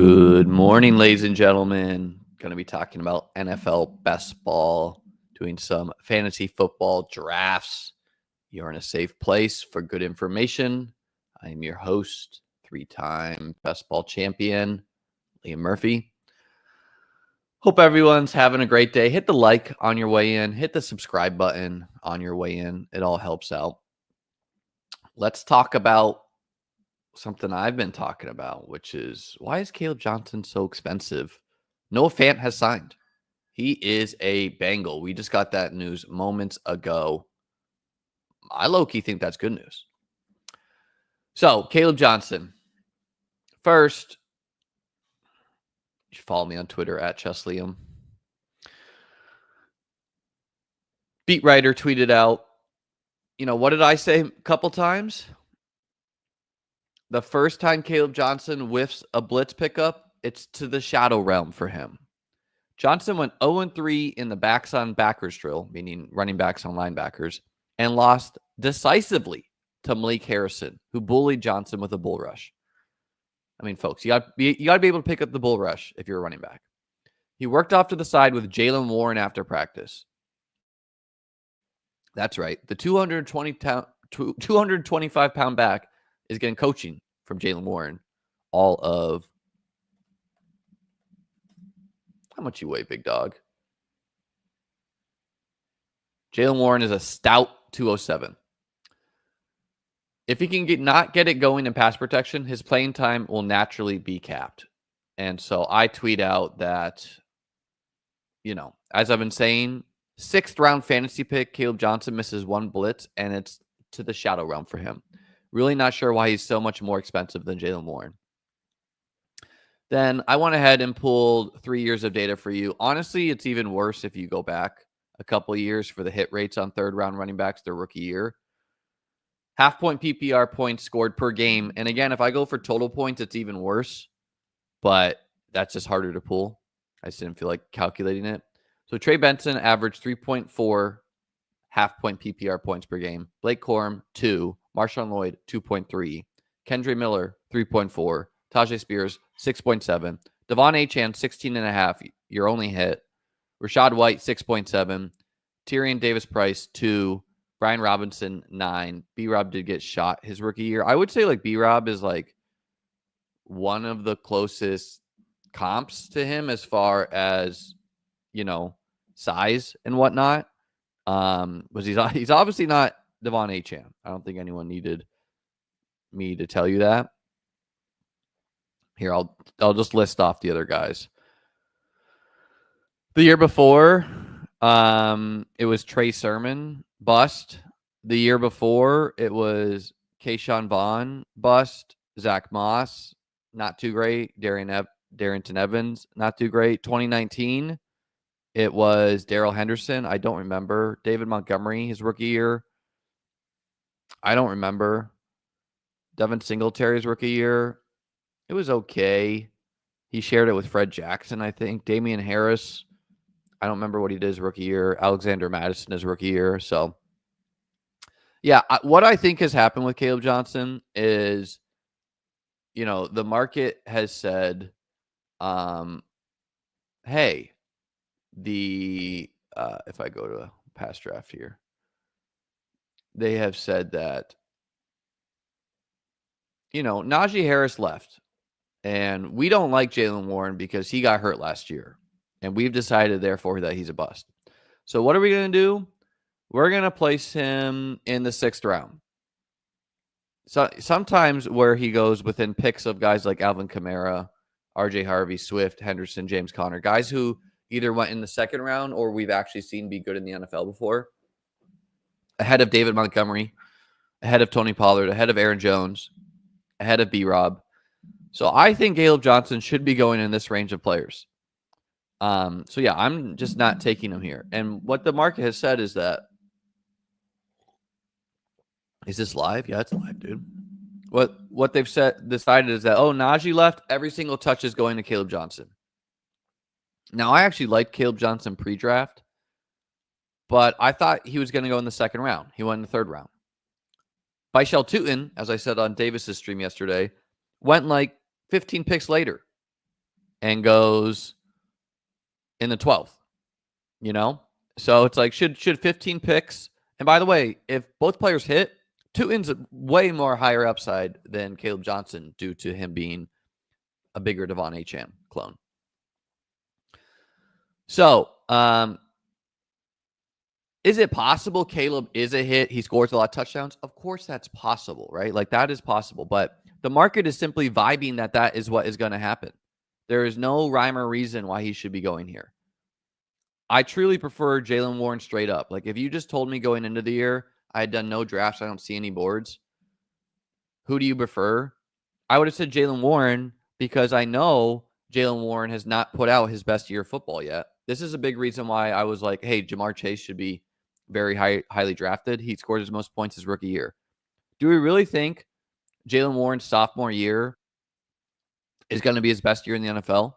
Good morning, ladies and gentlemen. Going to be talking about NFL best ball, doing some fantasy football drafts. You're in a safe place for good information. I'm your host, 3-time best ball champion, Liam Murphy. Hope everyone's having a great day. Hit the like on your way in. Hit the subscribe button on your way in. It all helps out. Let's talk about something I've been talking about, which is why is Kaleb Johnson so expensive? Noah Fant has signed. He is a Bengal. We just got that news moments ago. I low-key think that's good news. So, Kaleb Johnson. First, you should follow me on Twitter at ChessLiam. Beat writer tweeted out, what did I say a couple times? The first time Kaleb Johnson whiffs a blitz pickup, it's to the shadow realm for him. Johnson went 0-3 in the backs on backers drill, meaning running backs on linebackers, and lost decisively to Malik Harrison, who bullied Johnson with a bull rush. I mean, folks, you got to be able to pick up the bull rush if you're a running back. He worked off to the side with Jaylen Warren after practice. That's right. The 225-pound back is getting coaching from Jaylen Warren. All of how much you weigh, big dog? Jaylen Warren is a stout 207. If he can not get it going in pass protection, his playing time will naturally be capped. And so I tweet out that, as I've been saying, 6th round fantasy pick, Kaleb Johnson misses one blitz, and it's to the shadow realm for him. Really not sure why he's so much more expensive than Jaylen Warren. Then I went ahead and pulled 3 years of data for you. Honestly, it's even worse if you go back a couple of years for the hit rates on third-round running backs their rookie year. Half-point PPR points scored per game. And again, if I go for total points, it's even worse. But that's just harder to pull. I just didn't feel like calculating it. So Trey Benson averaged 3.4 half-point PPR points per game. Blake Corum, 2. Marshawn Lloyd, 2.3. Kendre Miller, 3.4. Tajay Spears, 6.7. Devon Achane, 16.5. Your only hit. Rashad White, 6.7. Tyrion Davis-Price, 2. Brian Robinson, 9. B-Rob did get shot his rookie year. I would say B-Rob is one of the closest comps to him as far as, size and whatnot. But he's obviously not Devon Achane. I don't think anyone needed me to tell you that. Here, I'll just list off the other guys. The year before, it was Trey Sermon, bust. The year before, it was Keyshawn Vaughn, bust. Zach Moss, not too great. Darrington Evans, not too great. 2019, it was Darrell Henderson. I don't remember. David Montgomery, his rookie year. I don't remember. Devin Singletary's rookie year. It was okay. He shared it with Fred Jackson, I think. Damian Harris. I don't remember what he did his rookie year. Alexander Madison his rookie year. So, yeah, what I think has happened with Kaleb Johnson is, the market has said, hey, if I go to a past draft here, they have said that, Najee Harris left. And we don't like Jaylen Warren because he got hurt last year. And we've decided, therefore, that he's a bust. So what are we going to do? We're going to place him in the 6th round. So sometimes where he goes within picks of guys like Alvin Kamara, RJ Harvey, Swift, Henderson, James Conner, guys who either went in the 2nd round or we've actually seen be good in the NFL before. Ahead of David Montgomery, ahead of Tony Pollard, ahead of Aaron Jones, ahead of B-Rob. So I think Kaleb Johnson should be going in this range of players. So yeah, I'm just not taking him here. And what the market has said is that, is this live? Yeah, it's live, dude. What they've decided is that, Najee left, every single touch is going to Kaleb Johnson. Now, I actually liked Kaleb Johnson pre-draft, but I thought he was going to go in the 2nd round. He went in the 3rd round. Baishal Tutin, as I said on Davis's stream yesterday, went 15 picks later. and goes in the 12th, you know? So it's like, should 15 picks. And by the way, if both players hit, Tutin's a way more higher upside than Kaleb Johnson due to him being a bigger Devon Achane clone. So, is it possible Kaleb is a hit? He scores a lot of touchdowns? Of course that's possible, right? Like that is possible. But the market is simply vibing that that is what is going to happen. There is no rhyme or reason why he should be going here. I truly prefer Jaylen Warren straight up. Like if you just told me going into the year, I had done no drafts, I don't see any boards. Who do you prefer? I would have said Jaylen Warren because I know Jaylen Warren has not put out his best year of football yet. This is a big reason why I was like, hey, Jamar Chase should be very highly drafted. He scored his most points his rookie year. Do we really think Jaylen Warren's sophomore year is going to be his best year in the NFL,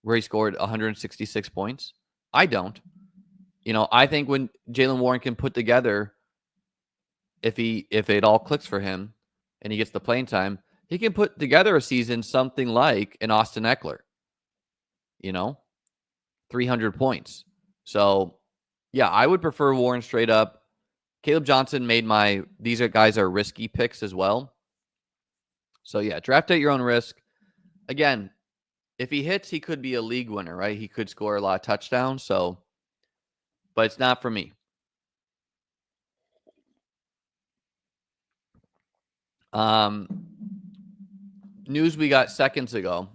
where he scored 166 points? I don't. I think when Jaylen Warren can put together, if it all clicks for him and he gets the playing time, he can put together a season something like an Austin Eckler, 300 points. So, yeah, I would prefer Warren straight up. Kaleb Johnson these guys are risky picks as well. So, yeah, draft at your own risk. Again, if he hits, he could be a league winner, right? He could score a lot of touchdowns. So, but it's not for me. News we got seconds ago.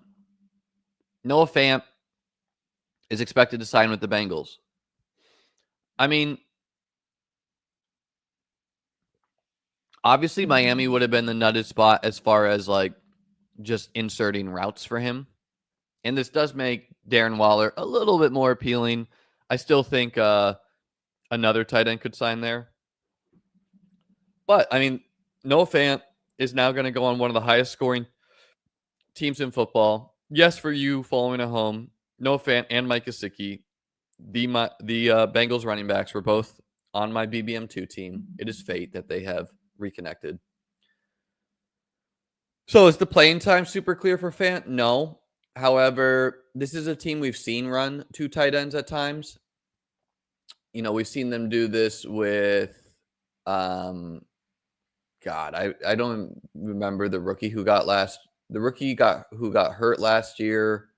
Noah Fant is expected to sign with the Bengals. I mean, obviously Miami would have been the nutted spot as far as like just inserting routes for him. And this does make Darren Waller a little bit more appealing. I still think another tight end could sign there. But, I mean, Noah Fant is now going to go on one of the highest scoring teams in football. Yes, for you following at home, Noah Fant and Mike Gesicki, the Bengals running backs, were both on my BBM2 team. It is fate that they have reconnected. So is the playing time super clear for Fant? No. However, this is a team we've seen run two tight ends at times. We've seen them do this with God, I don't remember the rookie who got hurt last year.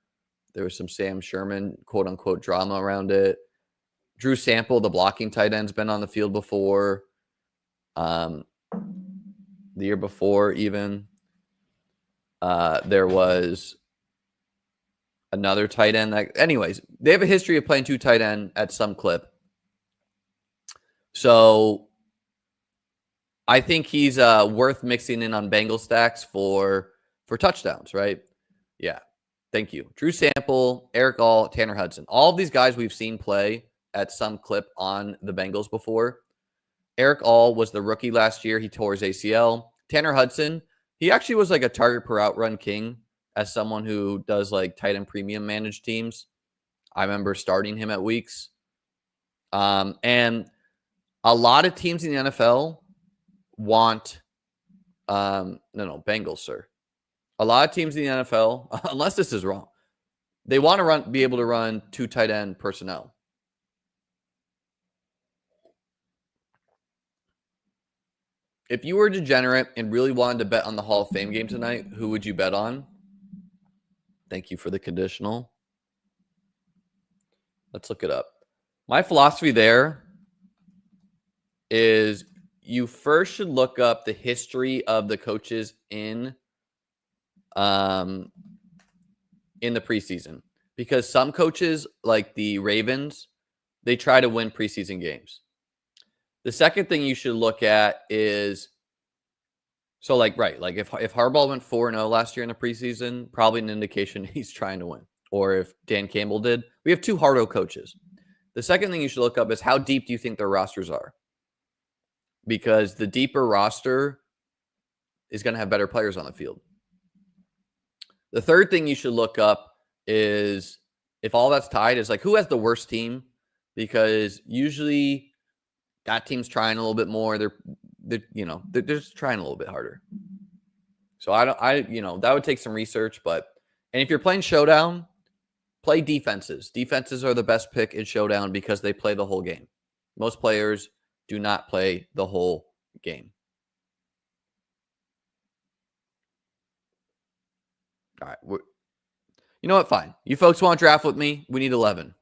There was some Sam Sherman, quote unquote, drama around it. Drew Sample, the blocking tight end's been on the field before. The year before, even. There was another tight end. Anyways, they have a history of playing two tight end at some clip. So I think he's worth mixing in on Bengal stacks for touchdowns, right? Yeah. Thank you. Drew Sample, Eric All, Tanner Hudson. All of these guys we've seen play at some clip on the Bengals before. Eric All was the rookie last year. He tore his ACL. Tanner Hudson, he actually was like a target per out run king as someone who does like tight end premium managed teams. I remember starting him at weeks. And a lot of teams in the NFL want Bengals, sir. A lot of teams in the NFL, unless this is wrong, they want to be able to run two tight end personnel. If you were degenerate and really wanted to bet on the Hall of Fame game tonight, who would you bet on? Thank you for the conditional. Let's look it up. My philosophy there is you first should look up the history of the coaches in the preseason, because some coaches, like the Ravens, they try to win preseason games. The second thing you should look at is, if Harbaugh went 4-0 last year in the preseason, probably an indication he's trying to win. Or if Dan Campbell did. We have two Hardo coaches. The second thing you should look up is how deep do you think their rosters are? Because the deeper roster is going to have better players on the field. The third thing you should look up is, if all that's tied, is like who has the worst team, because usually that team's trying a little bit more. They're just trying a little bit harder. So that would take some research, and if you're playing Showdown, Play defenses. Defenses are the best pick in Showdown because they play the whole game. Most players do not play the whole game. All right. You know what? Fine. You folks want to draft with me? We need 11.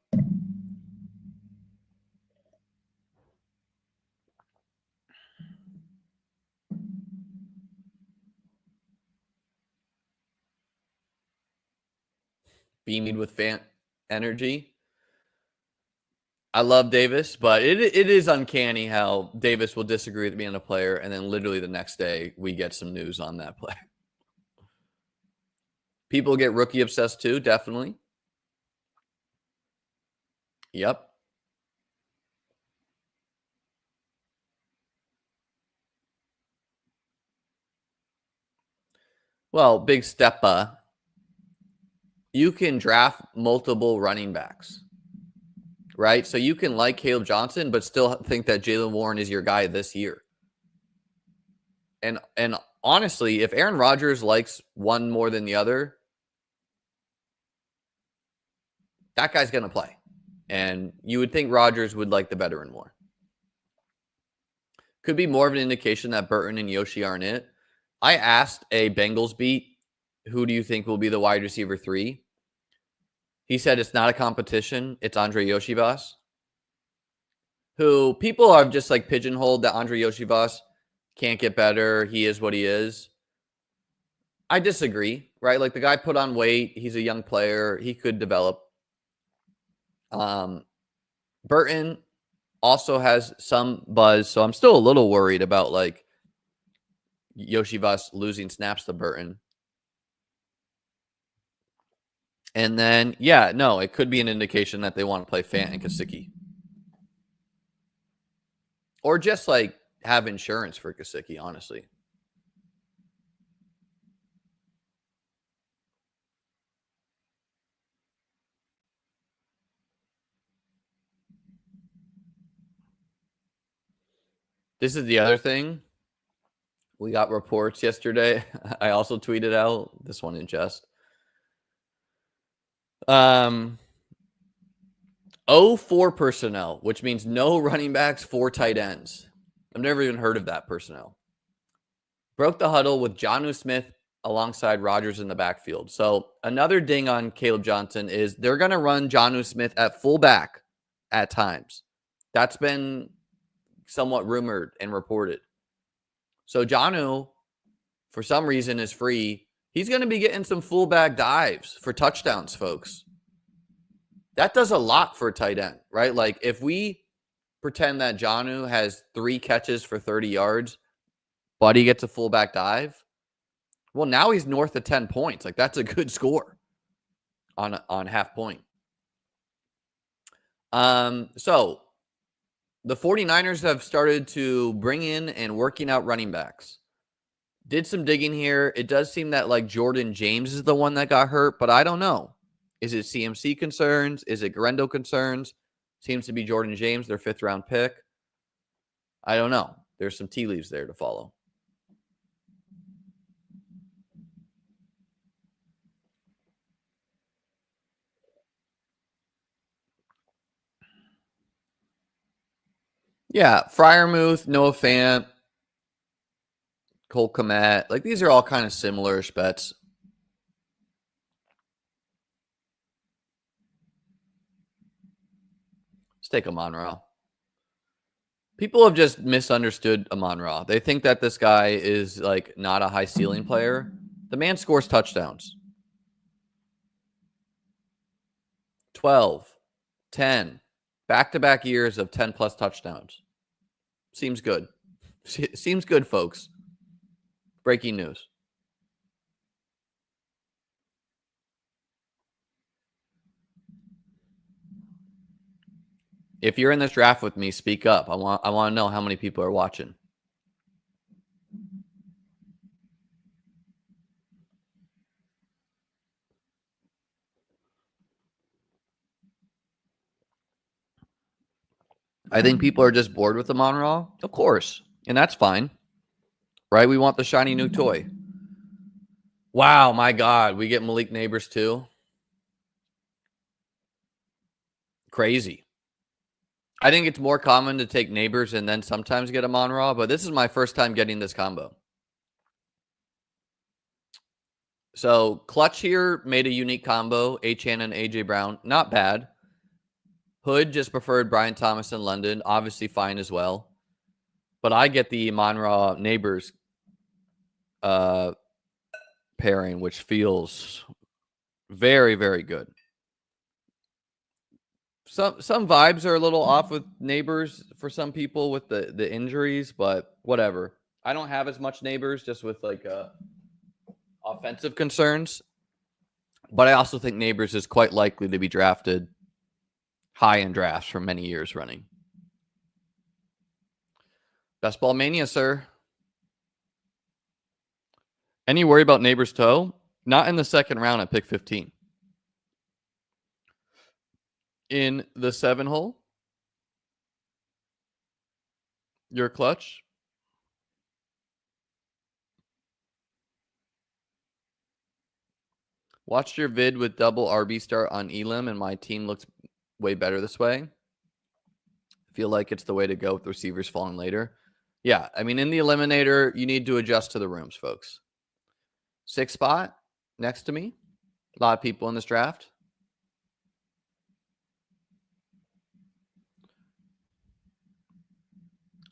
Beaming with fan energy. I love Davis, but it is uncanny how Davis will disagree with me on a player, and then literally the next day we get some news on that player. People get rookie obsessed too, definitely. Yep. Well, big step. You can draft multiple running backs, right? So you can like Kaleb Johnson, but still think that Jaylen Warren is your guy this year. And honestly, if Aaron Rodgers likes one more than the other, that guy's going to play. And you would think Rodgers would like the veteran more. Could be more of an indication that Burton and Yoshi aren't it. I asked a Bengals beat, who do you think will be the wide receiver 3? He said it's not a competition. It's Andre Yoshivas, who people have just like pigeonholed that Andre Yoshivas can't get better. He is what he is. I disagree, right? Like the guy put on weight. He's a young player. He could develop. Burton also has some buzz, so I'm still a little worried about like Yoshivas losing snaps to Burton. And then, yeah, no, it could be an indication that they want to play Fant and Gesicki. Or just like have insurance for Gesicki, honestly. This is the other thing. We got reports yesterday. I also tweeted out this one in jest. 04 personnel, which means no running backs, 4 tight ends. I've never even heard of that personnel. Broke the huddle with Jonnu Smith alongside Rodgers in the backfield. So another ding on Kaleb Johnson is they're going to run Jonnu Smith at fullback at times. That's been somewhat rumored and reported. So Jonnu, for some reason, is free. He's going to be getting some fullback dives for touchdowns, folks. That does a lot for a tight end, right? Like if we pretend that Jonnu has 3 catches for 30 yards, but he gets a fullback dive, well, now he's north of 10 points. Like that's a good score on half point. So the 49ers have started to bring in and working out running backs. Did some digging here. It does seem that like Jordan James is the one that got hurt, but I don't know. Is it CMC concerns? Is it Grendo concerns? Seems to be Jordan James, their 5th round pick. I don't know. There's some tea leaves there to follow. Yeah, Freiermuth, Noah Fant, Cole Kmet. Like these are all kind of similar-ish bets. Let's take Amon-Ra. People have just misunderstood Amon-Ra. They think that this guy is like not a high ceiling player. The man scores touchdowns. 12, 10, back-to-back years of 10-plus touchdowns. Seems good. Seems good, folks. Breaking news. If you're in this draft with me, speak up. I want to know how many people are watching. I think people are just bored with the Amon-Ra, of course, and that's fine, right? We want the shiny new toy. Wow, my God, we get Malik Neighbors too. crazy. I think it's more common to take neighbors and then sometimes get a Monraw, but this is my first time getting this combo. So Clutch here made a unique combo, Achane and AJ Brown. Not bad. Hood just preferred Brian Thomas in London. Obviously fine as well. But I get the Monraw neighbors pairing, which feels very, very good. Some vibes are a little off with neighbors for some people with the injuries, but whatever. I don't have as much neighbors just with like offensive concerns. But I also think neighbors is quite likely to be drafted high in drafts for many years running. Best ball mania, sir. Any worry about neighbors toe? Not in the second round at pick 15. In the 7 hole, your clutch. Watched your vid with double RB start on Elim, and my team looks way better this way. Feel like it's the way to go with receivers falling later. Yeah, I mean, in the eliminator, you need to adjust to the rooms, folks. 6th spot next to me. A lot of people in this draft.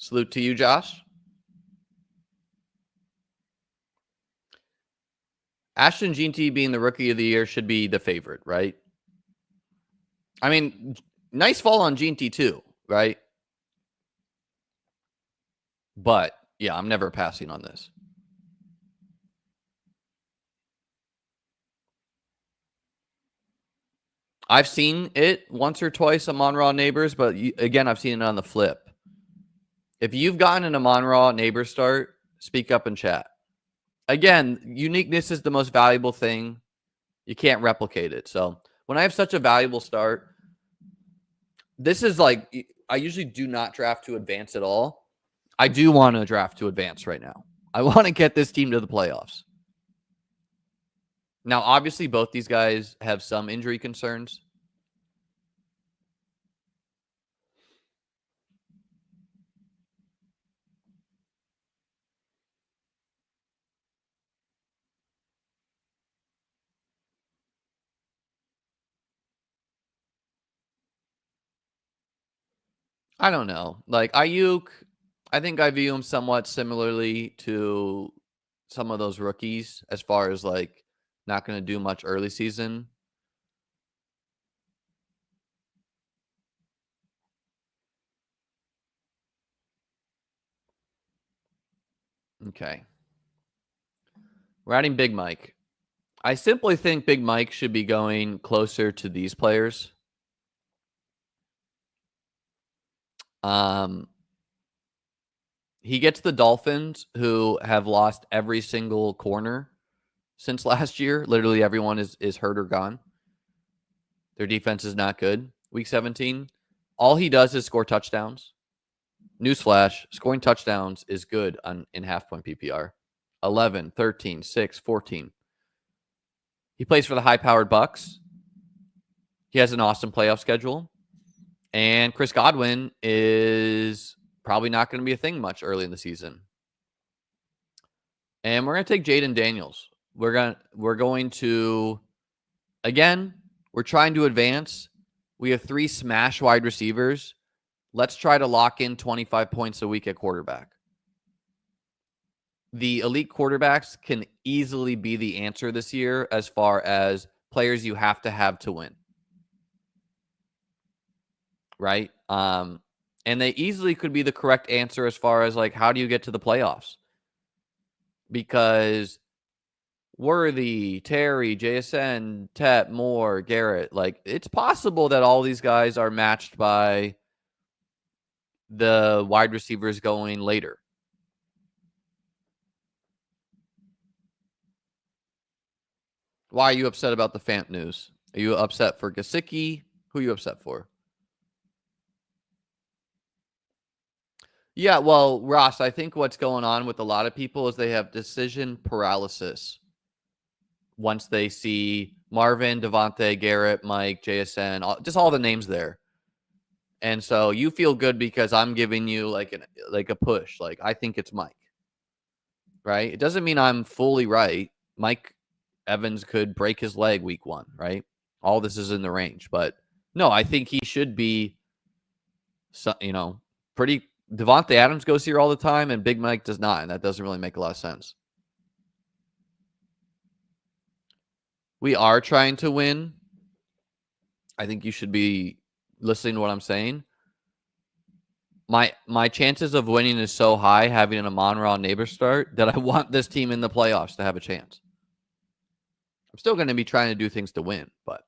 Salute to you, Josh. Ashton Jeanty being the rookie of the year should be the favorite, right? I mean, nice fall on Jeanty too, right? But yeah, I'm never passing on this. I've seen it once or twice on Monraw neighbors, but again, I've seen it on the flip. If you've gotten an Monraw neighbor start, speak up in chat. Again, uniqueness is the most valuable thing. You can't replicate it. So when I have such a valuable start, this is like, I usually do not draft to advance at all. I do want to draft to advance right now. I want to get this team to the playoffs. Now, obviously, both these guys have some injury concerns. I don't know. Like Ayuk, I think I view him somewhat similarly to some of those rookies as far as like not going to do much early season. Okay. We're adding Big Mike. I simply think Big Mike should be going closer to these players. He gets the Dolphins, who have lost every single corner since last year. Literally everyone is hurt or gone. Their defense is not good. Week 17. All he does is score touchdowns. Newsflash, scoring touchdowns is good in half-point PPR. 11, 13, 6, 14. He plays for the high-powered Bucks. He has an awesome playoff schedule. And Chris Godwin is probably not going to be a thing much early in the season. And we're going to take Jaden Daniels. We're going to, again, we're trying to advance. We have 3 smash wide receivers. Let's try to lock in 25 points a week at quarterback. The elite quarterbacks can easily be the answer this year as far as players you have to win. Right? And they easily could be the correct answer as far as like, how do you get to the playoffs? Because Worthy, Terry, JSN, Tet, Moore, Garrett, like it's possible that all these guys are matched by the wide receivers going later. Why are you upset about the Fant news? Are you upset for Gesicki? Who are you upset for? Yeah, well, Ross, I think what's going on with a lot of people is they have decision paralysis. Once they see Marvin, Devontae, Garrett, Mike, JSN, just all the names there. And so you feel good because I'm giving you like a push. Like I think it's Mike, right? It doesn't mean I'm fully right. Mike Evans could break his leg week 1, right? All this is in the range, but no, I think he should be, pretty. Devontae Adams goes here all the time, and Big Mike does not, and that doesn't really make a lot of sense. We are trying to win. I think you should be listening to what I'm saying. My chances of winning is so high having an Amon-Ra neighbor start that I want this team in the playoffs to have a chance. I'm still going to be trying to do things to win, but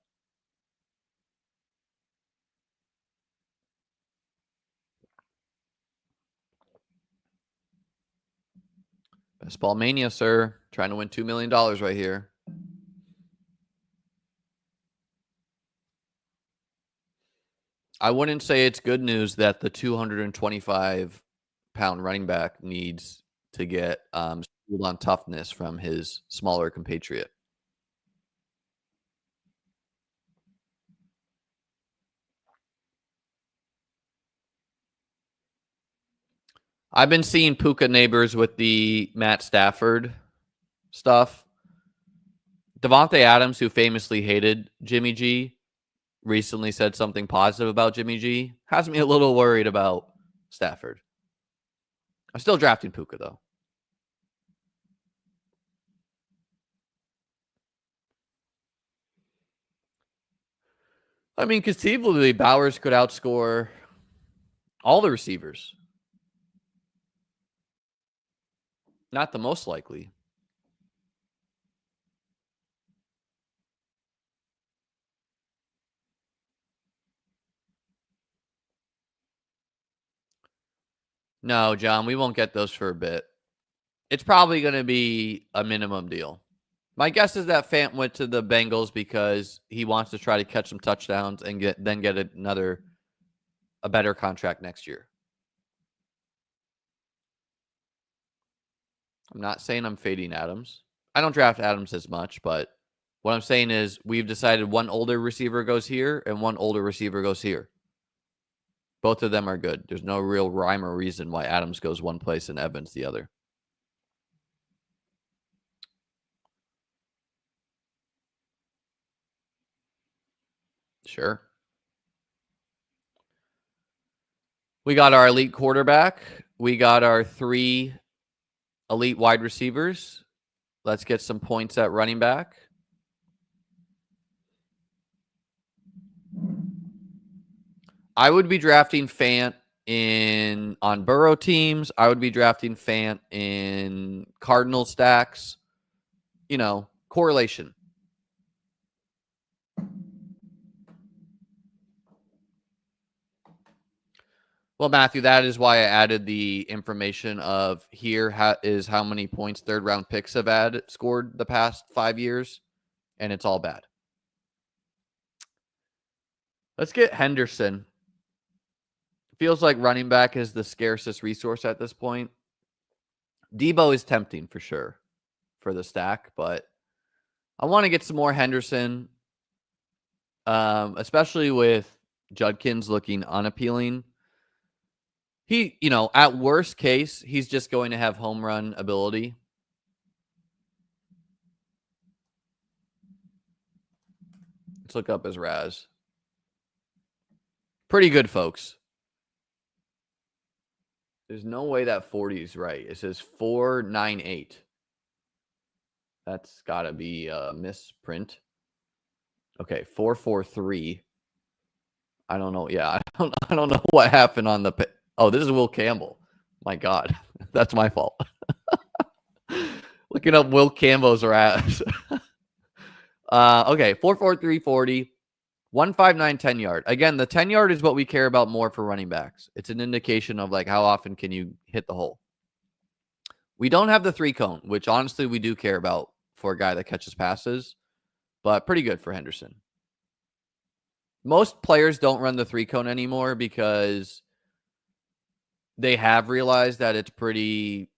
Best Ball Mania, sir. Trying to win $2 million right here. I wouldn't say it's good news that the 225-pound running back needs to get schooled on toughness from his smaller compatriot. I've been seeing Puka neighbors with the Matt Stafford stuff. Devontae Adams, who famously hated Jimmy G, recently said something positive about Jimmy G. Has me a little worried about Stafford. I'm still drafting Puka, though. I mean, conceivably, Bowers could outscore all the receivers. Not the most likely. No, John, we won't get those for a bit. It's probably going to be a minimum deal. My guess is that Fant went to the Bengals because he wants to try to catch some touchdowns and get a better contract next year. I'm not saying I'm fading Adams. I don't draft Adams as much, but what I'm saying is we've decided one older receiver goes here and one older receiver goes here. Both of them are good. There's no real rhyme or reason why Adams goes one place and Evans the other. Sure. We got our elite quarterback. We got our 3 elite wide receivers. Let's get some points at running back. I would be drafting Fant on Burrow teams. I would be drafting Fant in Cardinal stacks. Correlation. Well, Matthew, that is why I added the information of here is how many points third-round picks have scored the past 5 years, and it's all bad. Let's get Henderson. Feels like running back is the scarcest resource at this point. Debo is tempting for sure for the stack, but I want to get some more Henderson, especially with Judkins looking unappealing. He, at worst case, he's just going to have home run ability. Let's look up his Raz. Pretty good, folks. There's no way that 40 is right. It says 498. That's got to be a misprint. Okay, 443. I don't know. Yeah, I don't know what happened on the. Oh, this is Will Campbell. My God, that's my fault. Looking up Will Campbell's Raz. Okay, 44340. 159 10 yard. Again, the 10 yard is what we care about more for running backs. It's an indication of like how often can you hit the hole. We don't have the 3 cone, which honestly we do care about for a guy that catches passes, but pretty good for Henderson. Most players don't run the 3 cone anymore because they have realized that it's pretty,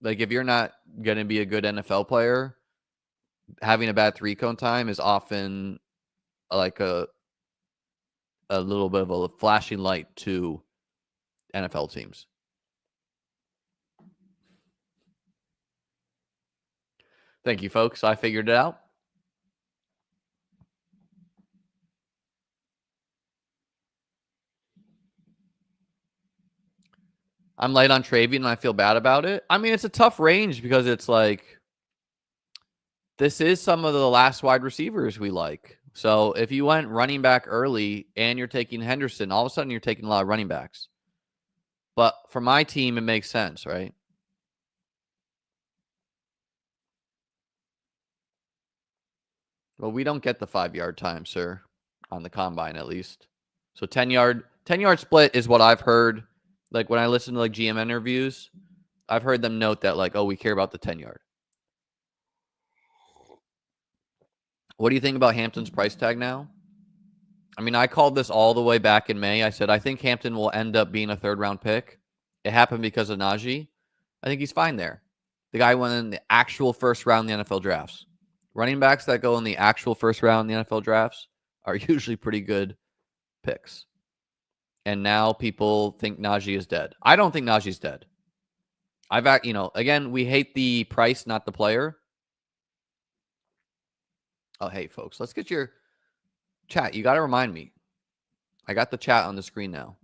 like if you're not going to be a good NFL player, having a bad 3 cone time is often like a little bit of a flashing light to NFL teams. Thank you, folks. I figured it out. I'm light on Travian, and I feel bad about it. I mean, it's a tough range because it's like this is some of the last wide receivers we like. So if you went running back early and you're taking Henderson, all of a sudden you're taking a lot of running backs. But for my team, it makes sense, right? Well, we don't get the 5-yard time, sir, on the combine at least. So 10-yard split is what I've heard. Like when I listen to like GM interviews, I've heard them note that like, oh, we care about the 10-yard. What do you think about Hampton's price tag now? I mean, I called this all the way back in May. I said, I think Hampton will end up being a 3rd-round pick. It happened because of Najee. I think he's fine there. The guy went in the actual 1st round in the NFL drafts. Running backs that go in the actual 1st round in the NFL drafts are usually pretty good picks. And now people think Najee is dead. I don't think Najee's dead. Again, we hate the price, not the player. Oh, hey, folks, let's get your chat. You got to remind me. I got the chat on the screen now.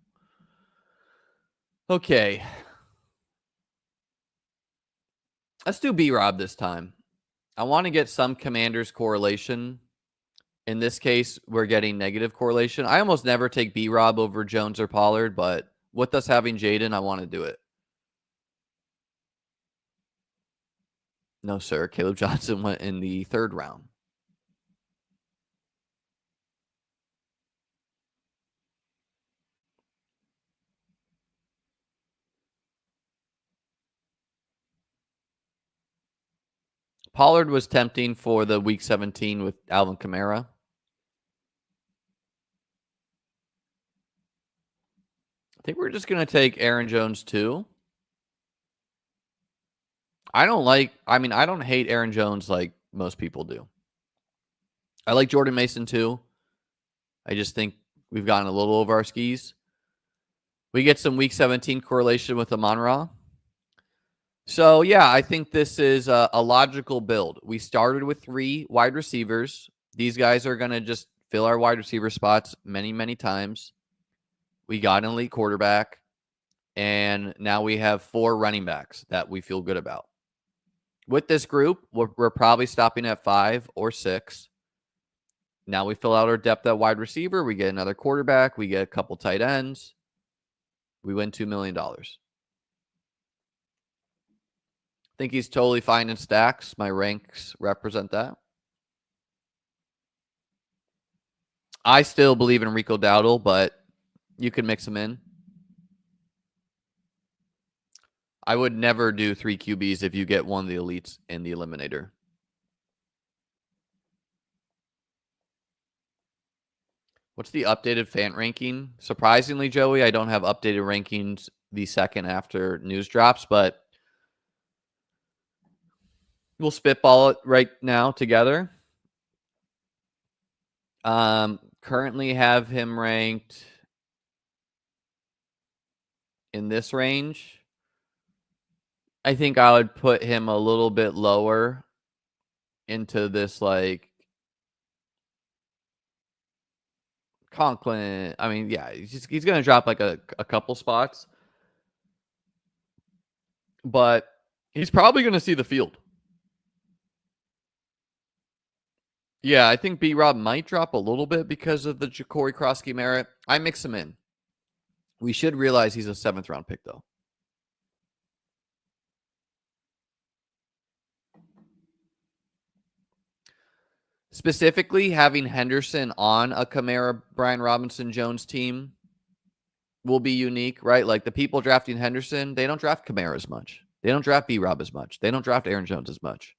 Okay. Let's do B-Rob this time. I want to get some Commanders correlation. In this case, we're getting negative correlation. I almost never take B-Rob over Jones or Pollard, but with us having Jaden, I want to do it. No, sir. Caleb Johnson went in the 3rd round. Pollard was tempting for the Week 17 with Alvin Kamara. I think we're just going to take Aaron Jones too. I don't hate Aaron Jones like most people do. I like Jordan Mason too. I just think we've gotten a little over our skis. We get some Week 17 correlation with Amon-Ra. So, yeah, I think this is a logical build. We started with 3 wide receivers. These guys are going to just fill our wide receiver spots many, many times. We got an elite quarterback. And now we have 4 running backs that we feel good about. With this group, we're probably stopping at 5 or 6. Now we fill out our depth at wide receiver. We get another quarterback. We get a couple tight ends. We win $2 million. Think he's totally fine in stacks. My ranks represent that. I still believe in Rico Dowdle, but you can mix him in. I would never do 3 QBs if you get one of the elites in the eliminator. What's the updated fan ranking? Surprisingly, Joey, I don't have updated rankings the second after news drops, but we'll spitball it right now together. Currently have him ranked in this range. I think I would put him a little bit lower into this like Conklin. I mean, yeah, he's going to drop like a couple spots, but he's probably going to see the field. Yeah, I think B-Rob might drop a little bit because of the Ja'Cory Krosky merit. I mix him in. We should realize he's a 7th round pick, though. Specifically, having Henderson on a Kamara, Brian Robinson, Jones team will be unique, right? Like the people drafting Henderson, they don't draft Kamara as much. They don't draft B-Rob as much. They don't draft Aaron Jones as much.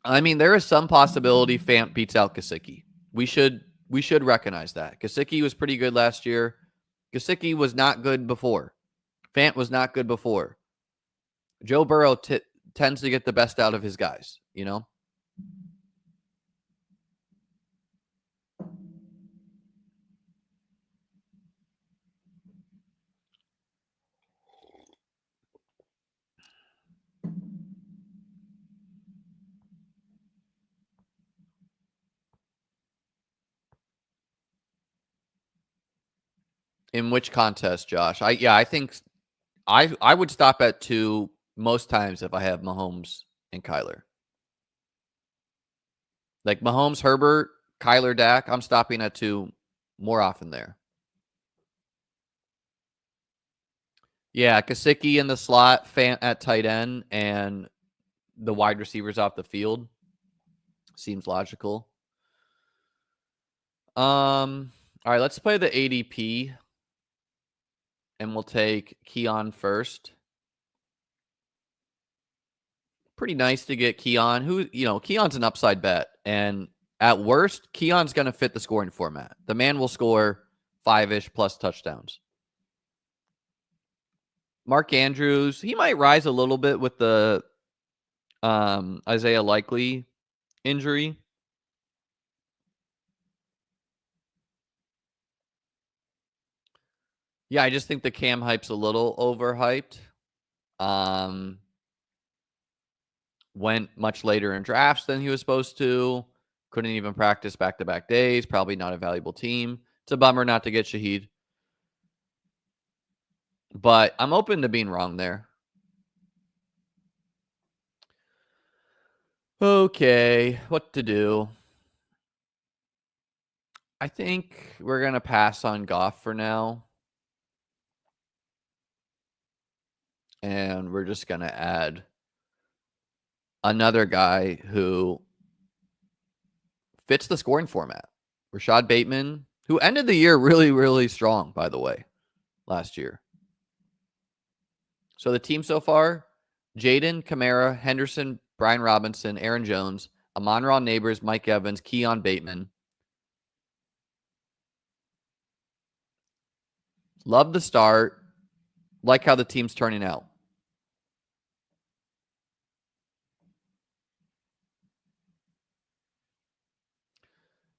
I mean, there is some possibility Fant beats out Gesicki. We should recognize that. Gesicki was pretty good last year. Gesicki was not good before. Fant was not good before. Joe Burrow tends to get the best out of his guys, you know? In which contest, Josh? I think I would stop at 2 most times if I have Mahomes and Kyler. Like Mahomes, Herbert, Kyler, Dak, I'm stopping at 2 more often there. Yeah, Gesicki in the slot, Fant at tight end, and the wide receivers off the field. Seems logical. All right, let's play the ADP, and we'll take Keon first. Pretty nice to get Keon, who, Keon's an upside bet. And at worst, Keon's going to fit the scoring format. The man will score 5-ish plus touchdowns. Mark Andrews, he might rise a little bit with the Isaiah Likely injury. Yeah, I just think the Cam hype's a little overhyped. Went much later in drafts than he was supposed to. Couldn't even practice back-to-back days. Probably not a valuable team. It's a bummer not to get Shaheed. But I'm open to being wrong there. Okay, what to do? I think we're going to pass on Goff for now. And we're just going to add another guy who fits the scoring format. Rashad Bateman, who ended the year really, really strong, by the way, last year. So the team so far, Jaden, Kamara, Henderson, Brian Robinson, Aaron Jones, Amon-Ra Neighbors, Mike Evans, Keon Bateman. Love the start. Like how the team's turning out.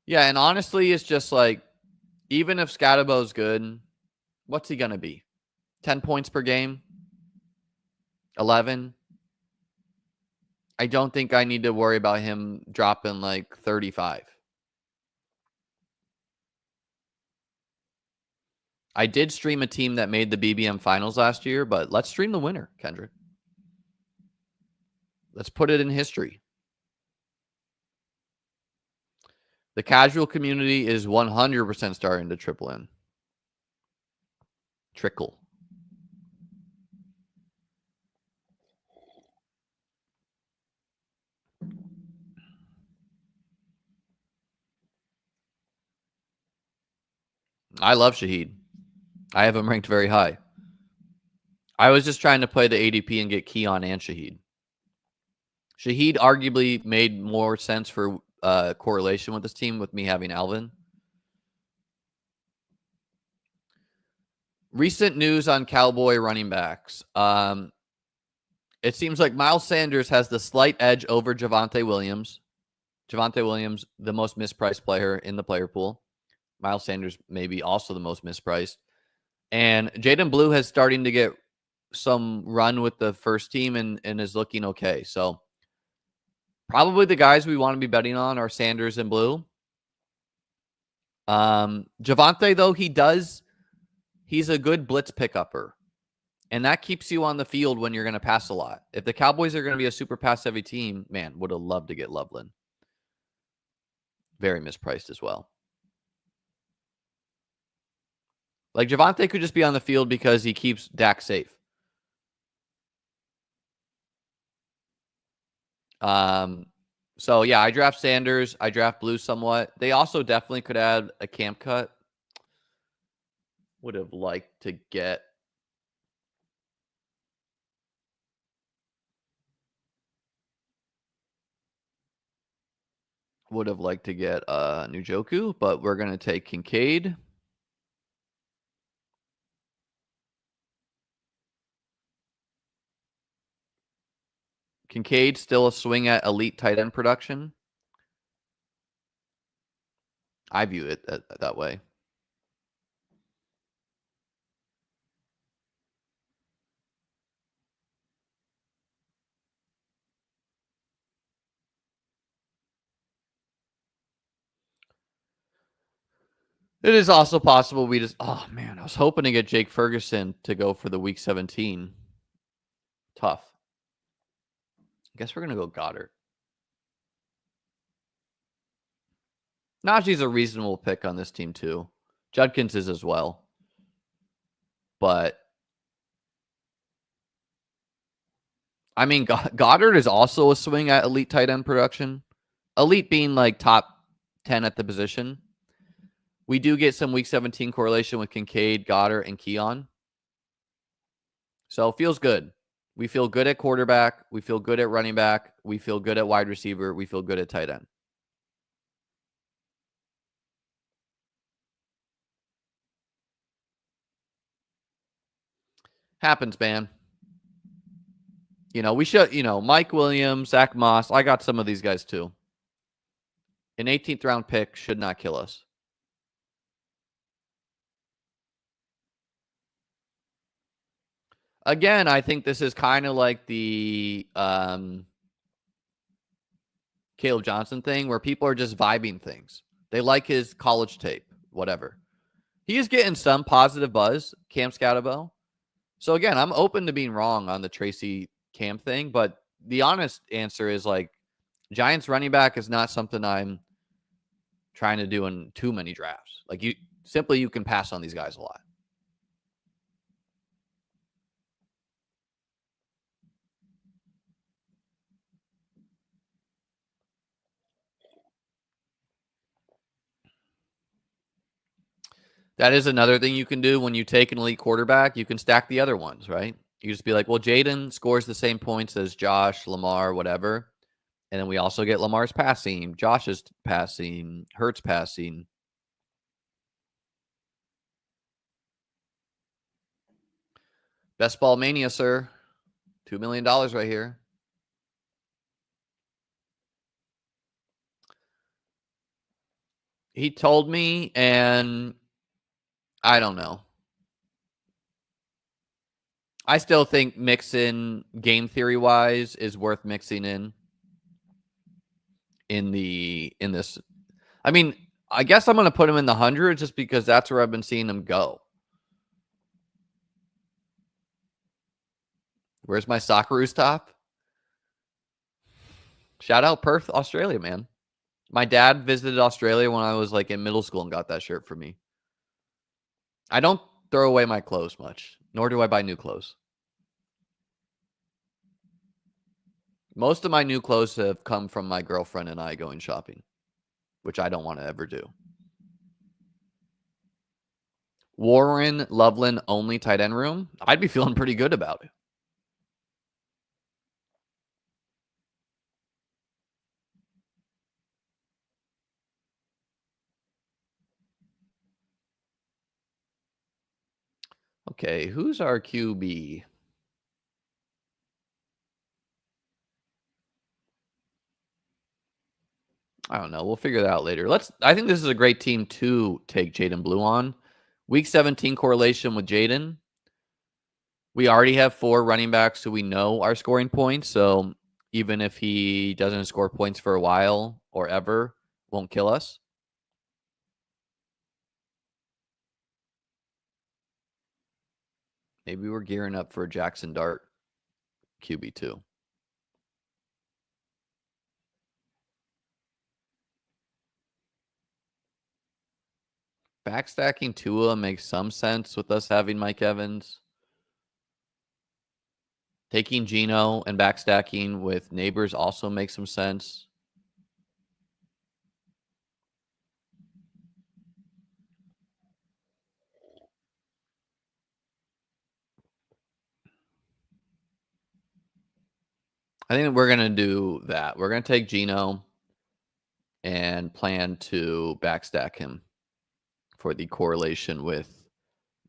Yeah, and honestly, it's just like, even if Scadabo's good, what's he going to be? 10 points per game? 11? I don't think I need to worry about him dropping like 35. I did stream a team that made the BBM finals last year, but let's stream the winner, Kendrick. Let's put it in history. The casual community is 100% starting to trickle in. Trickle. I love Shaheed. I have him ranked very high. I was just trying to play the ADP and get Keon and Shaheed. Shaheed arguably made more sense for correlation with this team with me having Alvin. Recent news on Cowboy running backs. It seems like Miles Sanders has the slight edge over Javonte Williams. Javonte Williams, the most mispriced player in the player pool. Miles Sanders, maybe also the most mispriced. And Jaden Blue has starting to get some run with the first team and is looking okay. So probably the guys we want to be betting on are Sanders and Blue. Javonte, though, he's a good blitz pick-upper. And that keeps you on the field when you're going to pass a lot. If the Cowboys are going to be a super pass-heavy team, man, would have loved to get Loveland. Very mispriced as well. Like, Javonte could just be on the field because he keeps Dak safe. So, yeah, I draft Sanders. I draft Blue somewhat. They also definitely could add a camp cut. Would have liked to get Njoku, but we're going to take Kincaid. Kincaid still a swing at elite tight end production? I view it that way. It is also possible we just, oh man, I was hoping to get Jake Ferguson to go for the week 17. Tough. I guess we're going to go Goddard. Najee's a reasonable pick on this team too. Judkins is as well. But I mean, Goddard is also a swing at elite tight end production. Elite being like top 10 at the position. We do get some week 17 correlation with Kincaid, Goddard, and Keon. So it feels good. We feel good at quarterback. We feel good at running back. We feel good at wide receiver. We feel good at tight end. Happens, man. We should, Mike Williams, Zach Moss. I got some of these guys too. An 18th round pick should not kill us. Again, I think this is kind of like the Caleb Johnson thing where people are just vibing things. They like his college tape, whatever. He is getting some positive buzz, Cam Scatterbo. So again, I'm open to being wrong on the Tracy Cam thing, but the honest answer is like Giants running back is not something I'm trying to do in too many drafts. Like you can pass on these guys a lot. That is another thing you can do when you take an elite quarterback. You can stack the other ones, right? You just be like, well, Jaden scores the same points as Josh, Lamar, whatever. And then we also get Lamar's passing, Josh's passing, Hurts passing. Best ball mania, sir. $2 million right here. He told me, and I don't know. I still think mixing game theory wise is worth mixing in this. I mean, I guess I'm going to put him in the 100 just because that's where I've been seeing him go. Where's my Socceroos top? Shout out Perth, Australia, man. My dad visited Australia when I was like in middle school and got that shirt for me. I don't throw away my clothes much, nor do I buy new clothes. Most of my new clothes have come from my girlfriend and I going shopping, which I don't want to ever do. Warren Loveland only tight end room. I'd be feeling pretty good about it. Okay, who's our QB? I don't know. We'll figure that out later. I think this is a great team to take Jaden Blue on. Week 17 correlation with Jaden. We already have 4 running backs who we know are scoring points. So even if he doesn't score points for a while or ever, won't kill us. Maybe we're gearing up for Jackson Dart QB2. Backstacking Tua makes some sense with us having Mike Evans. Taking Geno and backstacking with Neighbors also makes some sense. I think we're going to do that. We're going to take Geno and plan to backstack him for the correlation with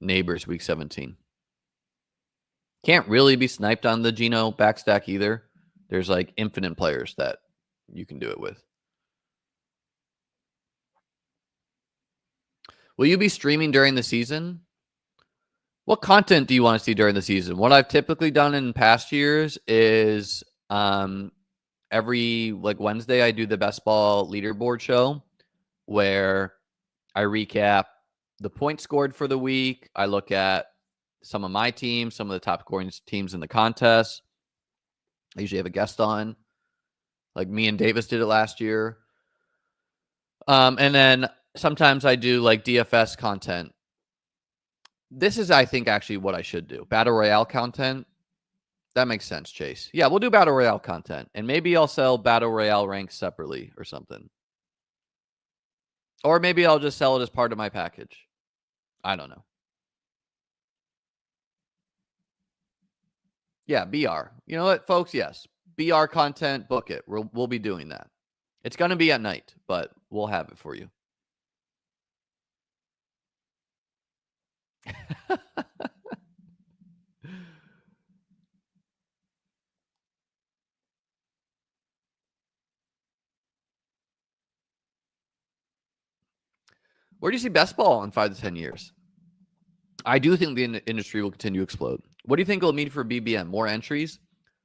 Neighbors week 17. Can't really be sniped on the Geno backstack either. There's like infinite players that you can do it with. Will you be streaming during the season? What content do you want to see during the season? What I've typically done in past years is every like Wednesday I do the best ball leaderboard show where I recap the points scored for the week. I look at some of my teams, some of the top scoring teams in the contest. I usually have a guest on, like me and Davis did it last year. And then sometimes I do like DFS content. This is, I think, actually what I should do. Battle Royale content. That makes sense, Chase. Yeah, we'll do Battle Royale content. And maybe I'll sell Battle Royale ranks separately or something. Or maybe I'll just sell it as part of my package. I don't know. Yeah, BR. You know what, folks? Yes. BR content, book it. We'll be doing that. It's going to be at night, but we'll have it for you. Where do you see best ball in 5 to 10 years? I do think the industry will continue to explode. What do you think it'll mean for BBM? More entries?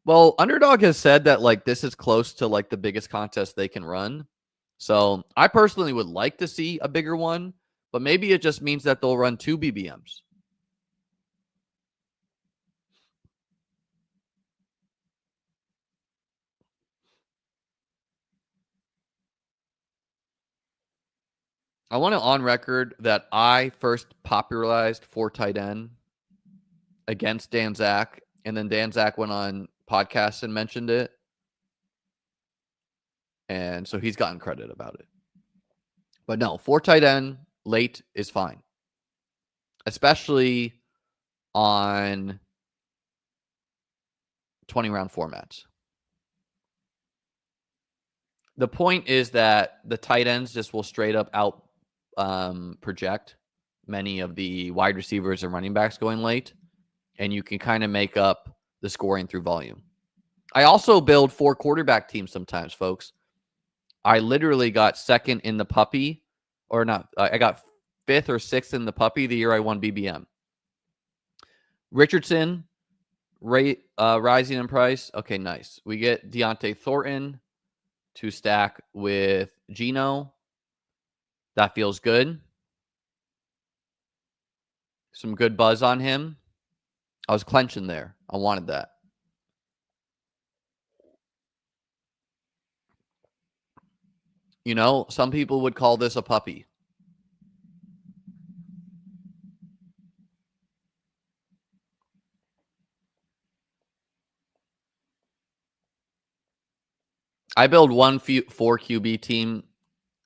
Well, Underdog has said that like this is close to like the biggest contest they can run. So I personally would like to see a bigger one, but maybe it just means that they'll run 2 BBMs. I want it on record that I first popularized 4 tight end against Dan Zach, and then Dan Zach went on podcasts and mentioned it. And so he's gotten credit about it. But no, 4 tight end late is fine, especially on 20 round formats. The point is that the tight ends just will straight up out project many of the wide receivers and running backs going late, and you can kind of make up the scoring through volume. I also build 4 quarterback teams sometimes, folks. I literally got second in the puppy, or not. I got 5th or 6th in the puppy the year I won BBM. Richardson, rising in price. Okay, nice. We get Deontay Thornton to stack with Geno. That feels good. Some good buzz on him. I was clenching there. I wanted that. You know, some people would call this a puppy. I build 4 QB team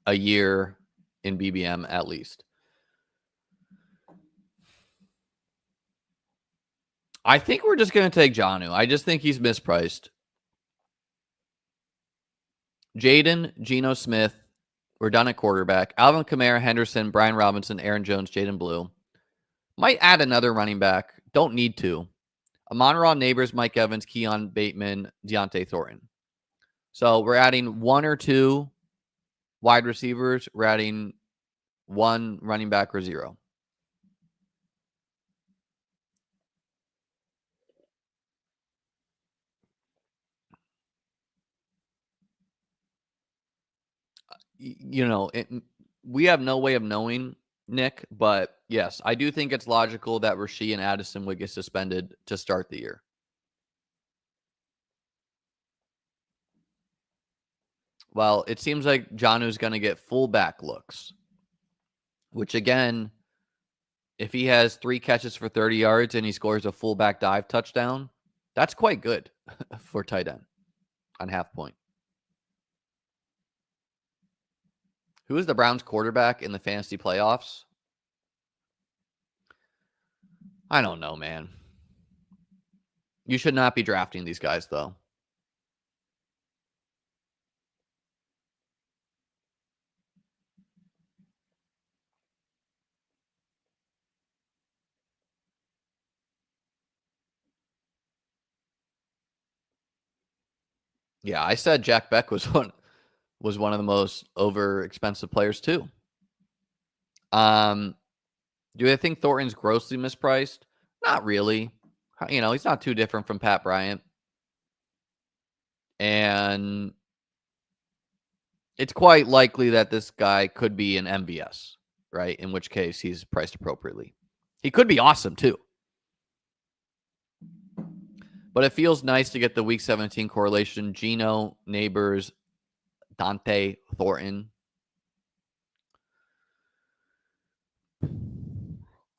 a year in BBM at least. I think we're just going to take Jonnu. I just think he's mispriced. Jaden, Geno Smith. We're done at quarterback. Alvin Kamara, Henderson, Brian Robinson, Aaron Jones, Jaden Blue. Might add another running back. Don't need to. Amon-Ra, Neighbors, Mike Evans, Keon Bateman, Deontay Thornton. So we're adding 1 or 2 wide receivers. We're adding 1 running back or 0. You know, we have no way of knowing, Nick, but yes, I do think it's logical that Rasheed and Addison would get suspended to start the year. Well, it seems like Jonnu's going to get fullback looks, which again, if he has 3 catches for 30 yards and he scores a fullback dive touchdown, that's quite good for tight end on half point. Who is the Browns quarterback in the fantasy playoffs? I don't know, man. You should not be drafting these guys, though. Yeah, I said Jack Beck was one of the most over expensive players too. Do I think Thornton's grossly mispriced? Not really. He's not too different from Pat Bryant. And it's quite likely that this guy could be an MVS, right? In which case he's priced appropriately. He could be awesome too. But it feels nice to get the week 17 correlation. Geno, Neighbors, Dante, Thornton.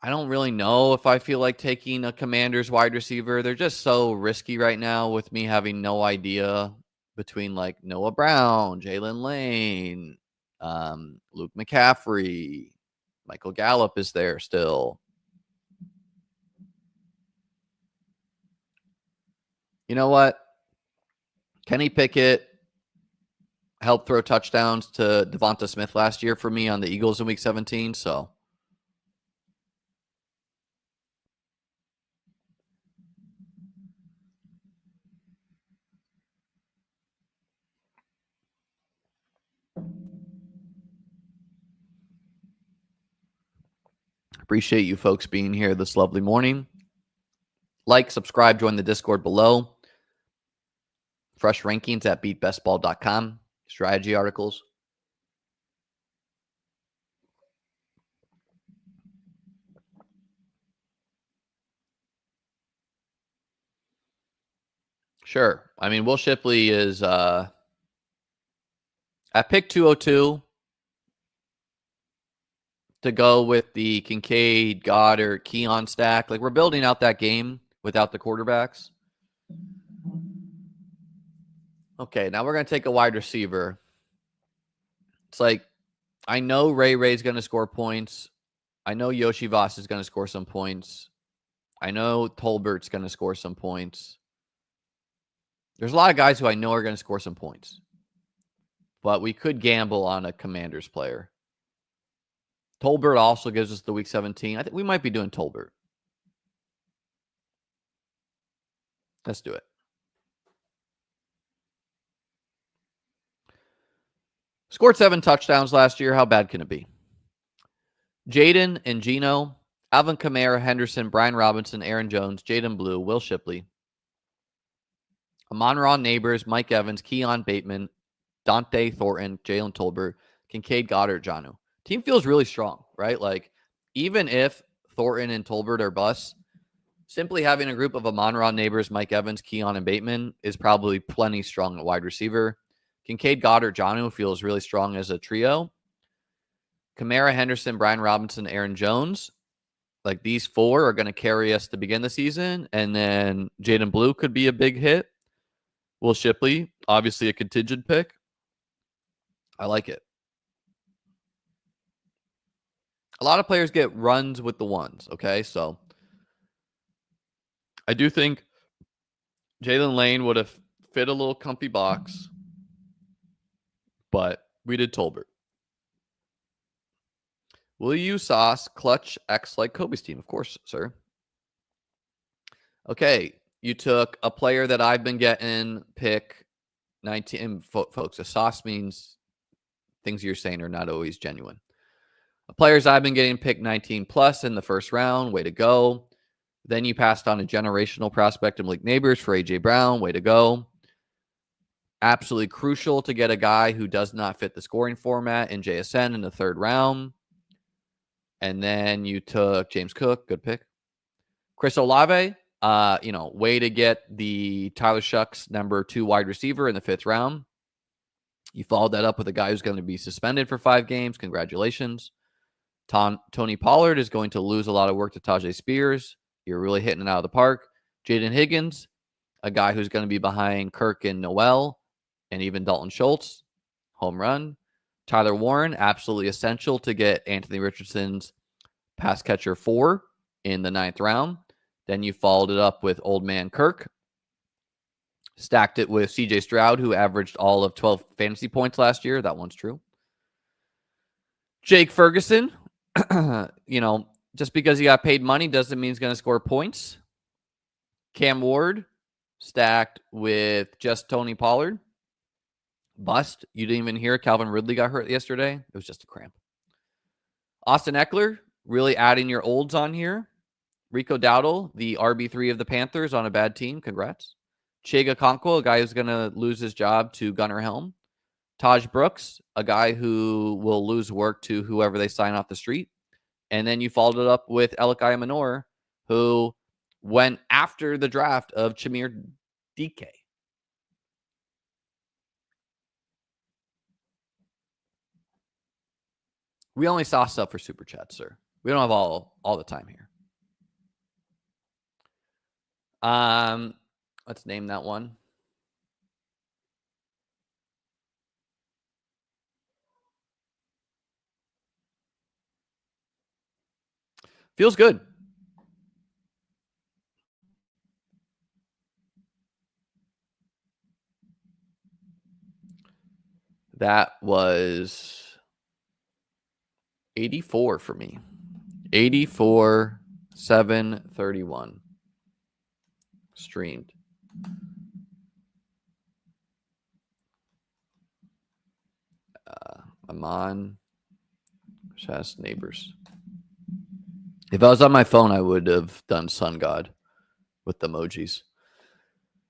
I don't really know if I feel like taking a Commanders wide receiver. They're just so risky right now with me having no idea between like Noah Brown, Jalen Lane, Luke McCaffrey, Michael Gallup is there still. You know what? Kenny Pickett helped throw touchdowns to Devonta Smith last year for me on the Eagles in week 17, so appreciate you folks being here this lovely morning. Like, subscribe, join the Discord below. Fresh rankings at beatbestball.com. Strategy articles. Sure. I mean, Will Shipley is at pick 202 to go with the Kincaid, Goddard, Keon stack. Like, we're building out that game without the quarterbacks. Okay, now we're going to take a wide receiver. It's like, I know Ray's going to score points. I know Yoshi Voss is going to score some points. I know Tolbert's going to score some points. There's a lot of guys who I know are going to score some points. But we could gamble on a Commanders player. Tolbert also gives us the week 17. I think we might be doing Tolbert. Let's do it. Scored 7 touchdowns last year. How bad can it be? Jaden and Geno, Alvin Kamara, Henderson, Brian Robinson, Aaron Jones, Jaden Blue, Will Shipley, Amon-Ra Neighbors, Mike Evans, Keon Bateman, Dante Thornton, Jalen Tolbert, Kincaid, Goddard, Jonnu. Team feels really strong, right? Like, even if Thornton and Tolbert are busts, simply having a group of Amon-Ra Neighbors, Mike Evans, Keon, and Bateman is probably plenty strong at wide receiver. Kincaid, Goddard, Jonnu feels really strong as a trio. Kamara, Henderson, Brian Robinson, Aaron Jones. Like, these 4 are going to carry us to begin the season. And then Jaden Blue could be a big hit. Will Shipley, obviously a contingent pick. I like it. A lot of players get runs with the ones, okay? So I do think Jalen Lane would have fit a little comfy box, but we did Tolbert. Will you use Sauce, Clutch, X like Kobe's team? Of course, sir. Okay, you took a player that I've been getting pick 19. Folks, a Sauce means things you're saying are not always genuine. Players I've been getting picked 19 plus in the first round. Way to go. Then you passed on a generational prospect in Malik Neighbors for A.J. Brown. Way to go. Absolutely crucial to get a guy who does not fit the scoring format in JSN in the 3rd round. And then you took James Cook. Good pick. Chris Olave. Way to get the Tyler Shucks number 2 wide receiver in the 5th round. You followed that up with a guy who's going to be suspended for 5 games. Congratulations. Tony Pollard is going to lose a lot of work to Tajay Spears. You're really hitting it out of the park. Jaden Higgins, a guy who's going to be behind Kirk and Noel and even Dalton Schultz. Home run. Tyler Warren, absolutely essential to get Anthony Richardson's pass catcher 4 in the 9th round. Then you followed it up with Old Man Kirk. Stacked it with CJ Stroud, who averaged all of 12 fantasy points last year. That one's true. Jake Ferguson, just because he got paid money doesn't mean he's going to score points. Cam Ward, stacked with just Tony Pollard. Bust. You didn't even hear Calvin Ridley got hurt yesterday. It was just a cramp. Austin Eckler, really adding your olds on here. Rico Dowdle, the RB3 of the Panthers on a bad team. Congrats. Chega Okonkwo, a guy who's going to lose his job to Gunnar Helm. Taj Brooks, a guy who will lose work to whoever they sign off the street. And then you followed it up with Elikai Manor, who went after the draft of Chamir DK. We only saw stuff for Super Chat, sir. We don't have all the time here. Let's name that one. Feels good. That was 84 for me. 84, 731 streamed. Amon Shas neighbors. If I was on my phone, I would have done Sun God with the emojis.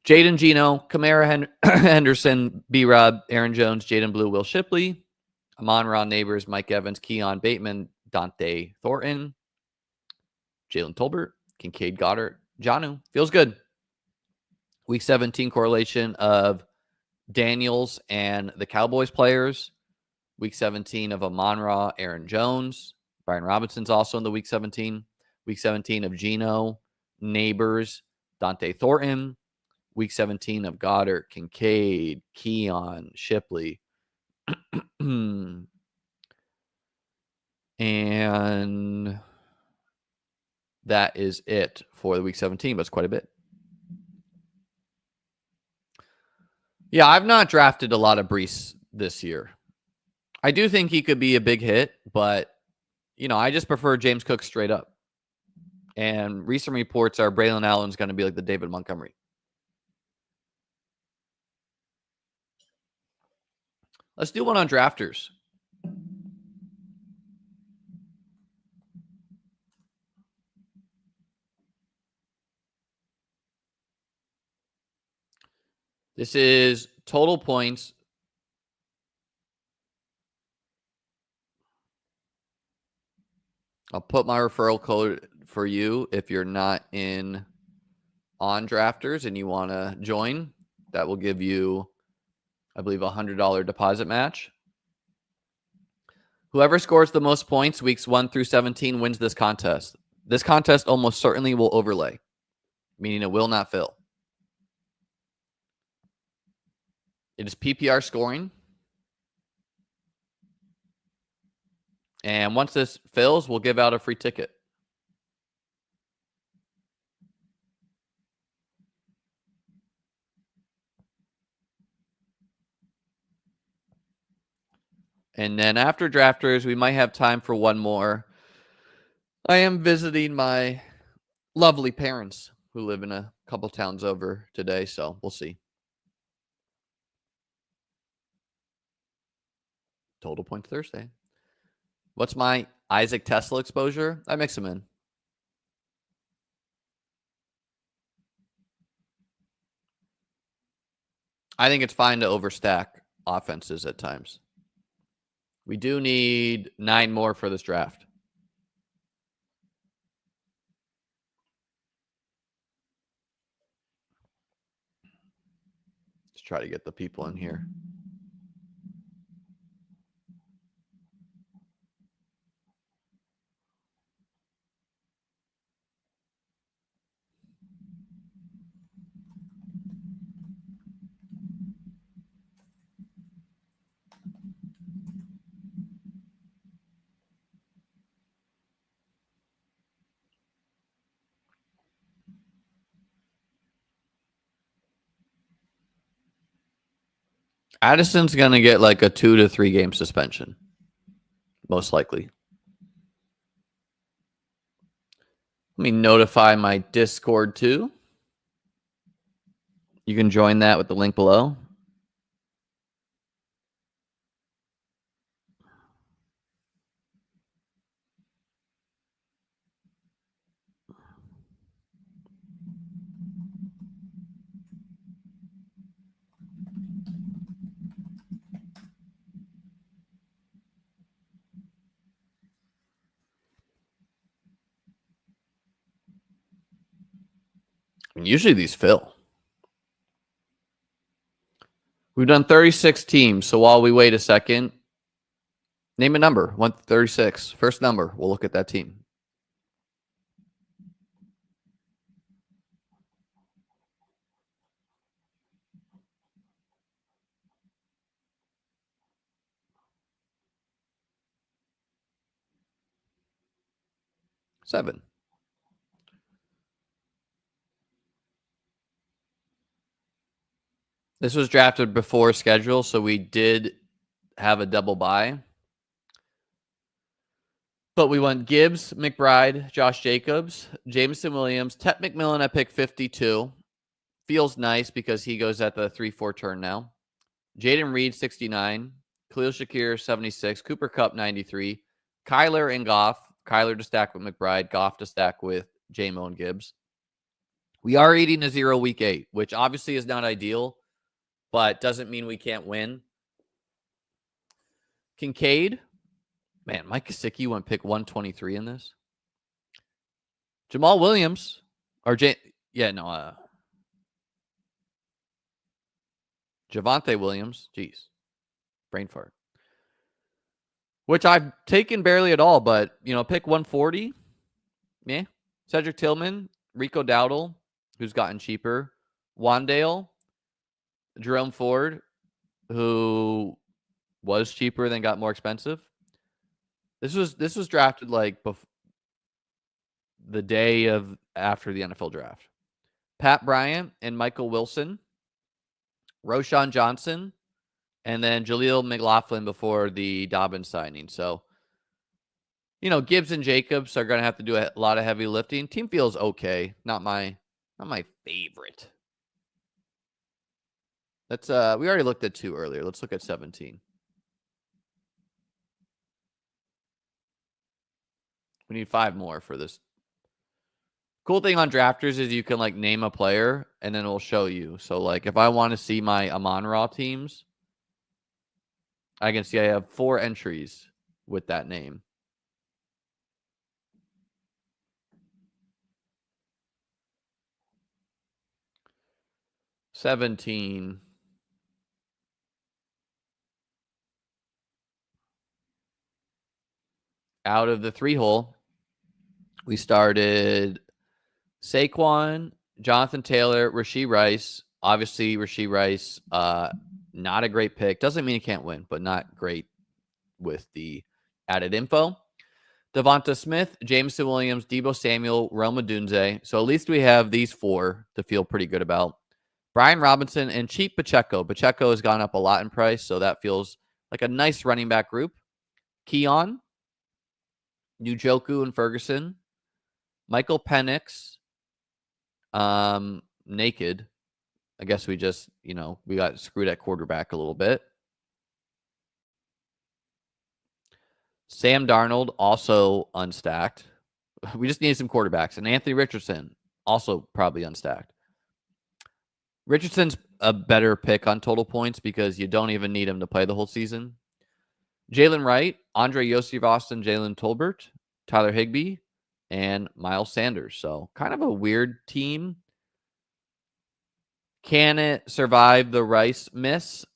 Jaden Gino, Kamara Henderson, B-Rob, Aaron Jones, Jaden Blue, Will Shipley, Amon-Ra Neighbors, Mike Evans, Keon Bateman, Dante Thornton, Jalen Tolbert, Kincaid Goddard, Janu. Feels good. Week 17 correlation of Daniels and the Cowboys players. Week 17 of Amon-Ra, Aaron Jones. Brian Robinson's also in the Week 17. Week 17 of Gino, Neighbors, Dante Thornton. Week 17 of Goddard, Kincaid, Keon, Shipley. And that is it for the Week 17, but it's quite a bit. Yeah, I've not drafted a lot of Brees this year. I do think he could be a big hit, but, I just prefer James Cook straight up. And recent reports are Braylon Allen's going to be like the David Montgomery. Let's do one on drafters. This is total points. I'll put my referral code for you if you're not in on drafters and you want to join. That will give you, I believe, a $100 deposit match. Whoever scores the most points weeks 1 through 17 wins this contest. This contest almost certainly will overlay, meaning it will not fill. It is PPR scoring. And once this fills, we'll give out a free ticket. And then after drafters, we might have time for one more. I am visiting my lovely parents who live in a couple towns over today, so we'll see. Total points Thursday. What's my Isaac Tesla exposure? I mix them in. I think it's fine to overstack offenses at times. We do need 9 more for this draft. Let's try to get the people in here. Addison's going to get like a 2 to 3 game suspension, most likely. Let me notify my Discord too. You can join that with the link below. And usually these fill. We've done 36 teams, so while we wait a second, name a number, 1 to 36. First number, we'll look at that team. Seven. This was drafted before schedule, so we did have a double bye. But we went Gibbs, McBride, Josh Jacobs, Jameson Williams, Tet McMillan at pick 52. Feels nice because he goes at the 3-4 turn now. Jaden Reed, 69. Khalil Shakir, 76. Cooper Kupp, 93. Kyler and Goff. Kyler to stack with McBride. Goff to stack with J-Mo and Gibbs. We are eating a 0 week 8, which obviously is not ideal, but doesn't mean we can't win. Kincaid. Man, Mike Gesicki went pick 123 in this. Jamal Williams. Javonte Williams. Jeez. Brain fart. Which I've taken barely at all, but, pick 140. Yeah. Cedric Tillman. Rico Dowdle, who's gotten cheaper. Wandale. Jerome Ford, who was cheaper, then got more expensive. This was drafted like the day after the NFL draft. Pat Bryant and Michael Wilson, Roshan Johnson, and then Jaleel McLaughlin before the Dobbins signing. So, Gibbs and Jacobs are going to have to do a lot of heavy lifting. Team feels okay. Not my favorite. Let's we already looked at 2 earlier. Let's look at 17. We need 5 more for this. Cool thing on Drafters is you can name a player and then it'll show you. So if I want to see my Amon-Ra teams, I can see I have 4 entries with that name. $17. Out of the 3 hole, we started Saquon, Jonathan Taylor, Rashee Rice. Obviously, Rashee Rice, not a great pick. Doesn't mean he can't win, but not great with the added info. Devonta Smith, Jameson Williams, Deebo Samuel, Rome Odunze. So at least we have these 4 to feel pretty good about. Brian Robinson and cheap Pacheco. Pacheco has gone up a lot in price, so that feels like a nice running back group. Keon, Njoku and Ferguson, Michael Penix, naked. I guess we just, we got screwed at quarterback a little bit. Sam Darnold, also unstacked. We just needed some quarterbacks. And Anthony Richardson, also probably unstacked. Richardson's a better pick on total points because you don't even need him to play the whole season. Jalen Wright, Andre Yossi-Austin, Jalen Tolbert, Tyler Higbee, and Miles Sanders. So kind of a weird team. Can it survive the Rice miss?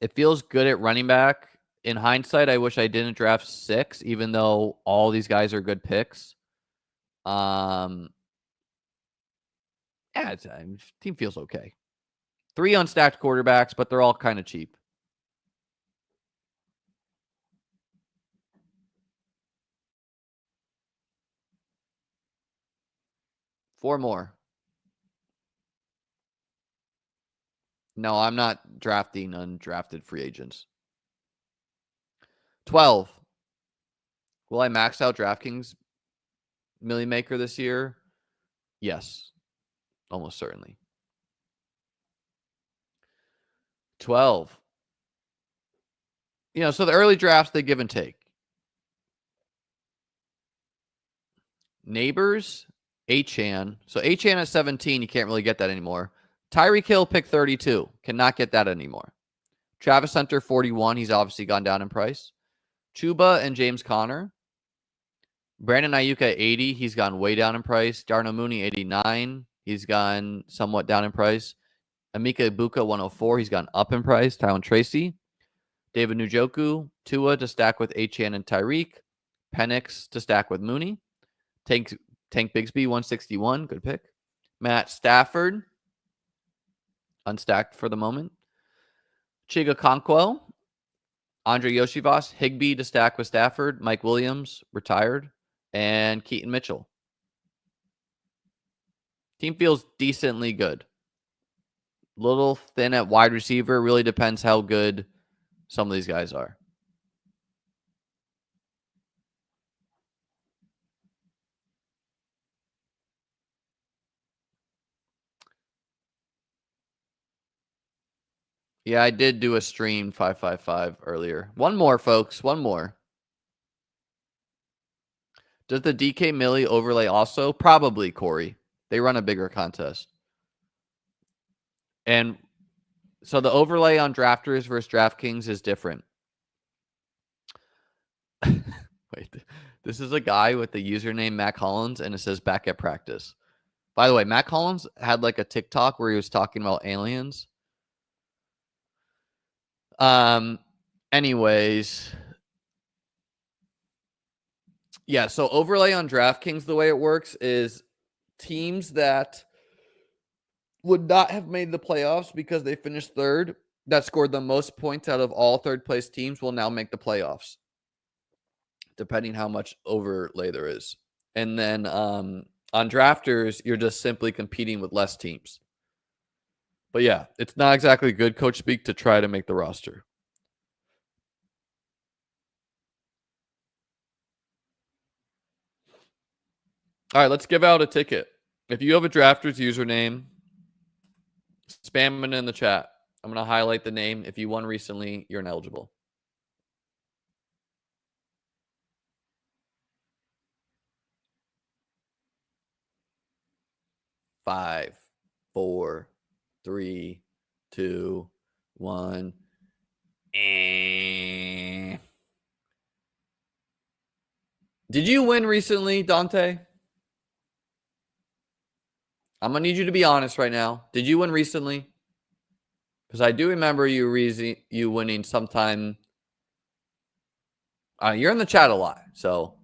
It feels good at running back. In hindsight, I wish I didn't draft 6, even though all these guys are good picks. Team feels okay. 3 unstacked quarterbacks, but they're all kind of cheap. Four more. No, I'm not drafting undrafted free agents. 12. Will I max out DraftKings Million Maker this year? Yes, almost certainly. 12. So the early drafts, they give and take. Neighbors, Achane. So Achane at 17, you can't really get that anymore. Tyreek Hill, pick 32. Cannot get that anymore. Travis Hunter, 41. He's obviously gone down in price. Chuba and James Conner. Brandon Ayuk at 80. He's gone way down in price. Darnell Mooney, 89. He's gone somewhat down in price. Emeka Ibuka, 104. He's gone up in price. Tylen Tracy. David Njoku. Tua to stack with Achane and Tyreek. Penix to stack with Mooney. Tank Bigsby, 161. Good pick. Matt Stafford. Unstacked for the moment. Chiga Conquo. Andre Yoshivas. Higbee to stack with Stafford. Mike Williams, retired. And Keaton Mitchell. Team feels decently good. Little thin at wide receiver. Really depends how good some of these guys are. Yeah, I did do a stream 555 earlier. One more, folks. One more. Does the DK Millie overlay also? Probably, Corey. They run a bigger contest. And so the overlay on drafters versus DraftKings is different. Wait, this is a guy with the username Mac Hollins, and it says back at practice. By the way, Mac Hollins had like a TikTok where he was talking about aliens. Anyways. Yeah, so overlay on DraftKings, the way it works is teams that would not have made the playoffs because they finished third, that scored the most points out of all third place teams, will now make the playoffs, depending how much overlay there is. And then on drafters, you're just simply competing with less teams. But yeah, it's not exactly good coach speak to try to make the roster. All right, let's give out a ticket. If you have a drafters username, spam it in the chat. I'm going to highlight the name. If you won recently, you're ineligible. 5, 4, 3, 2, 1. Did you win recently, Dante? I'm going to need you to be honest right now. Did you win recently? Because I do remember you winning sometime. You're in the chat a lot, so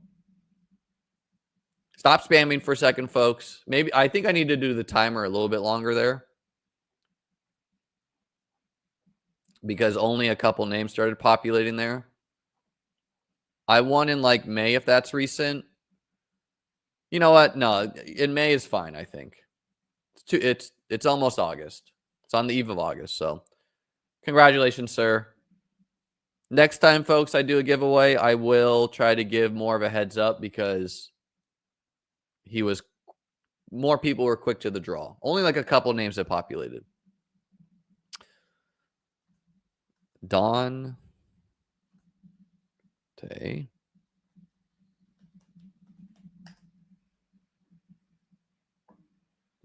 stop spamming for a second, folks. Maybe I think I need to do the timer a little bit longer there, because only a couple names started populating there. I won in like May, if that's recent. You know what? No, in May is fine, I think. It's almost August. It's on the eve of August, so congratulations, sir. Next time, folks, I do a giveaway, I will try to give more of a heads up because more people were quick to the draw. Only like a couple names that populated. Don Tay.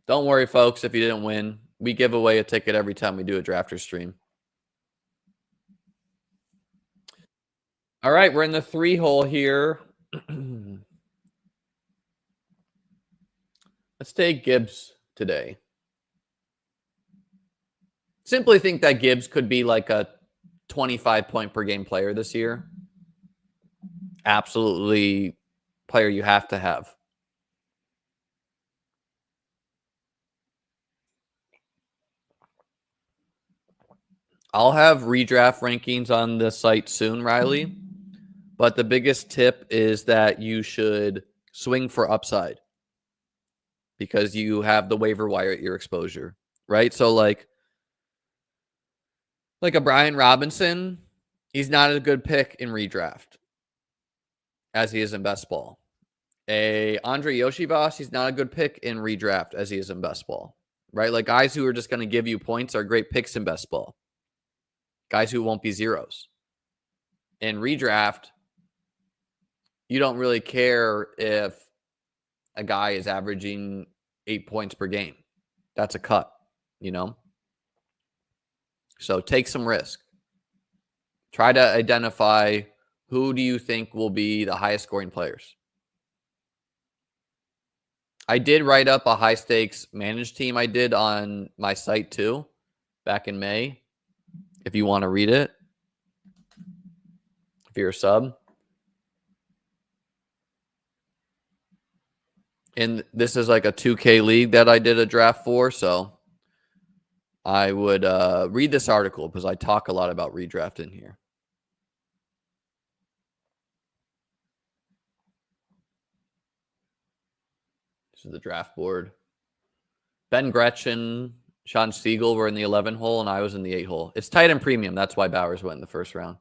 Don't worry, folks, if you didn't win. We give away a ticket every time we do a drafter stream. All right, we're in the 3-hole here. Let's take Gibbs today. Simply think that Gibbs could be like a 25 point per game player this year. Absolutely player you have to have. I'll have redraft rankings on the site soon, Riley. But the biggest tip is that you should swing for upside because you have the waiver wire at your exposure, right? So like a Brian Robinson, he's not a good pick in redraft as he is in best ball. A Andre Yoshivas, he's not a good pick in redraft as he is in best ball, right? Like guys who are just going to give you points are great picks in best ball. Guys who won't be zeros. In redraft, you don't really care if a guy is averaging 8 points per game. That's a cut, you know? So take some risk. Try to identify who do you think will be the highest scoring players. I did write up a high stakes managed team I did on my site too, back in May. If you want to read it, if you're a sub. And this is like a 2K league that I did a draft for. So I would read this article because I talk a lot about redraft in here. This is the draft board. Ben Gretchen, Sean Siegel were in the 11 hole, and I was in the 8 hole. It's tight and premium. That's why Bowers went in the first round.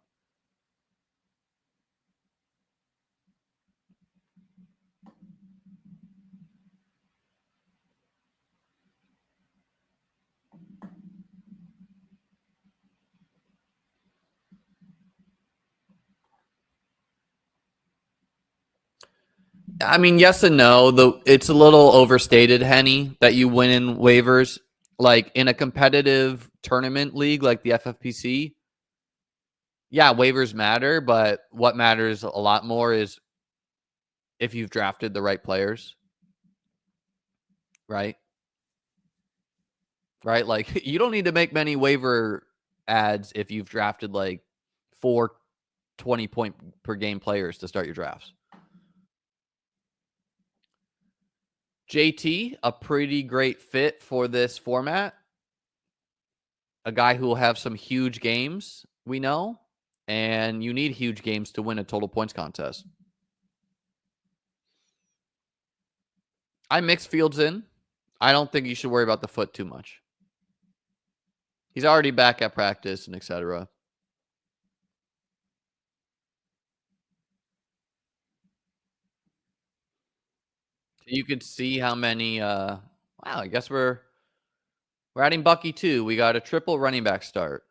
I mean, yes and no. It's a little overstated, Henny, that you win in waivers. Like in a competitive tournament league like the FFPC, yeah, waivers matter, but what matters a lot more is if you've drafted the right players, right? Right? Like you don't need to make many waiver ads if you've drafted like 4 20-point per game players to start your drafts. JT, a pretty great fit for this format. A guy who will have some huge games, we know, and you need huge games to win a total points contest. I mix Fields in. I don't think you should worry about the foot too much. He's already back at practice and etc. You could see how many wow, I guess we're adding Bucky too. We got a triple running back start.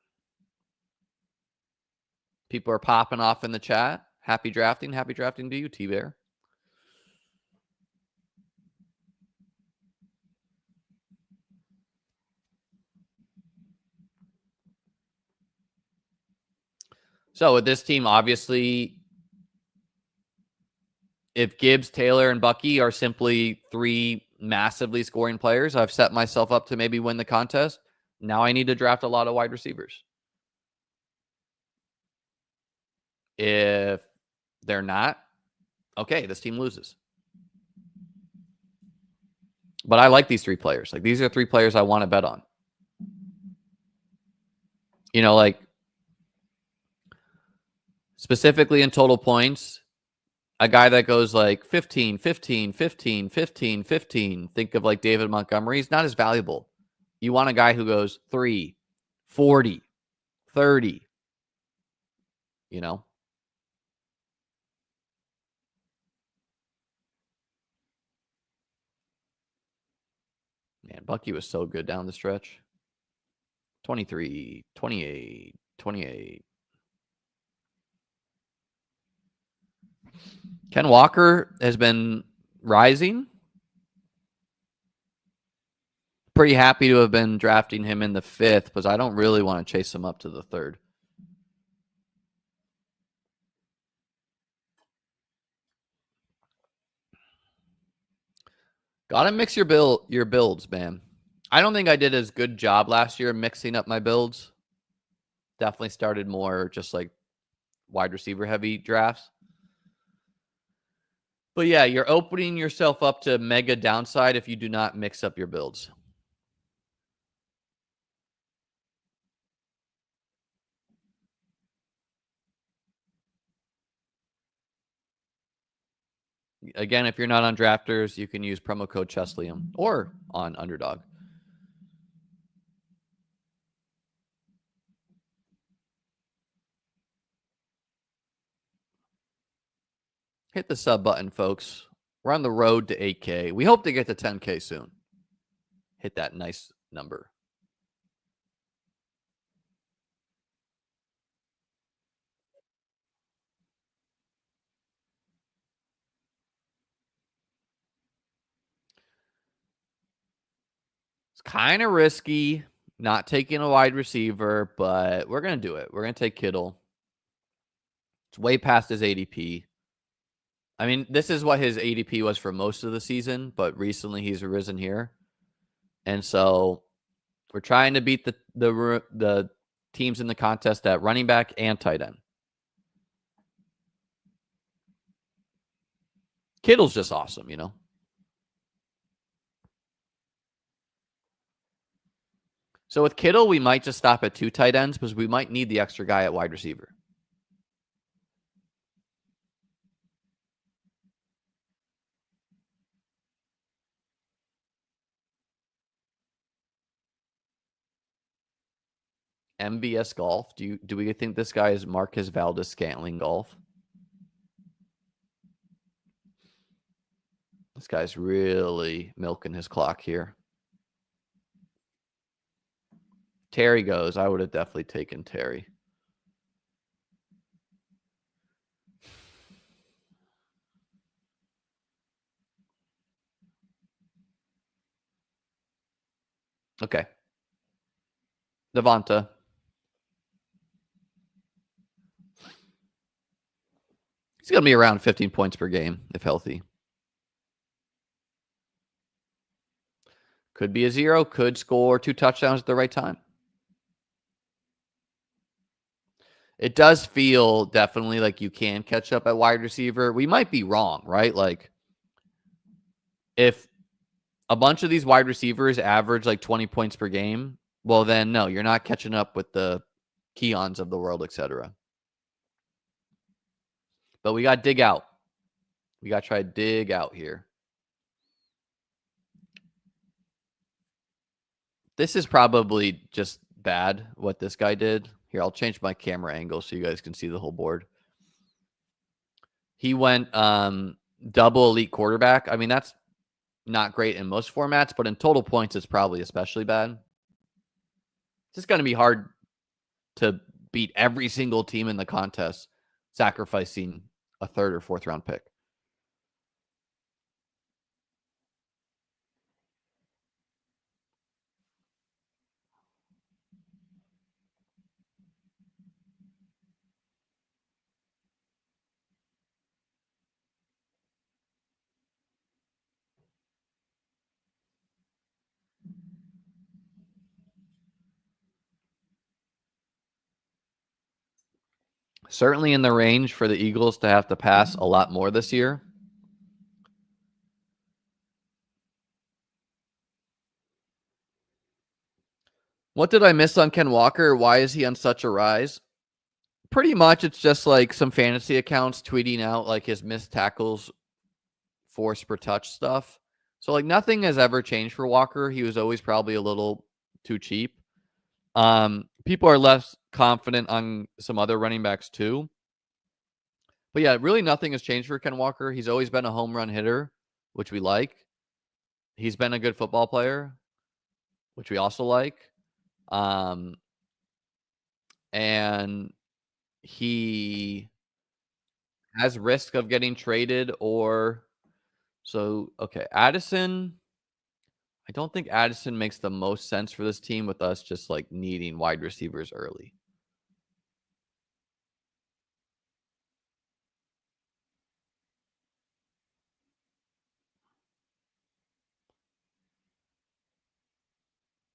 People are popping off in the chat. Happy drafting to you, T-Bear. So with this team, obviously, if Gibbs, Taylor, and Bucky are simply 3 massively scoring players, I've set myself up to maybe win the contest. Now I need to draft a lot of wide receivers. If they're not, okay, this team loses. But I like these 3 players. Like, these are 3 players I want to bet on. You know, like, specifically in total points, a guy that goes like 15, 15, 15, 15, 15. Think of like David Montgomery. He's not as valuable. You want a guy who goes 3, 40, 30, you know? Man, Bucky was so good down the stretch. 23, 28, 28. Ken Walker has been rising. Pretty happy to have been drafting him in the 5th, because I don't really want to chase him up to the 3rd. Gotta mix your builds, man. I don't think I did as good job last year mixing up my builds. Definitely started more just like wide receiver heavy drafts. But yeah, you're opening yourself up to mega downside if you do not mix up your builds. Again, if you're not on Drafters, you can use promo code Cheslium or on Underdog. Hit the sub button, folks. We're on the road to 8K. We hope to get to 10K soon. Hit that nice number. It's kind of risky not taking a wide receiver, but we're going to do it. We're going to take Kittle. It's way past his ADP. I mean, this is what his ADP was for most of the season, but recently he's risen here. And so we're trying to beat the teams in the contest at running back and tight end. Kittle's just awesome, you know? So with Kittle, we might just stop at 2 tight ends because we might need the extra guy at wide receiver. MVS Golf. Do we think this guy is Marquez Valdez-Scantling Golf? This guy's really milking his clock here. Terry goes. I would have definitely taken Terry. Okay. Devonta. He's going to be around 15 points per game if healthy. Could be a 0. Could score 2 touchdowns at the right time. It does feel definitely like you can catch up at wide receiver. We might be wrong, right? Like, if a bunch of these wide receivers average like 20 points per game, well, then no, you're not catching up with the Keons of the world, etc. But we got to dig out. We got to try to dig out here. This is probably just bad what this guy did. Here, I'll change my camera angle so you guys can see the whole board. He went double elite quarterback. I mean, that's not great in most formats, but in total points, it's probably especially bad. It's just going to be hard to beat every single team in the contest, sacrificing a 3rd or 4th round pick. Certainly in the range for the Eagles to have to pass a lot more this year. What did I miss on Ken Walker? Why is he on such a rise? Pretty much it's just like some fantasy accounts tweeting out like his missed tackles, force per touch stuff. So like nothing has ever changed for Walker. He was always probably a little too cheap. People are less confident on some other running backs too. But yeah, really nothing has changed for Ken Walker. He's always been a home run hitter, which we like. He's been a good football player, which we also like. And he has risk of getting traded or so. Okay, Addison. I don't think Addison makes the most sense for this team with us just like needing wide receivers early.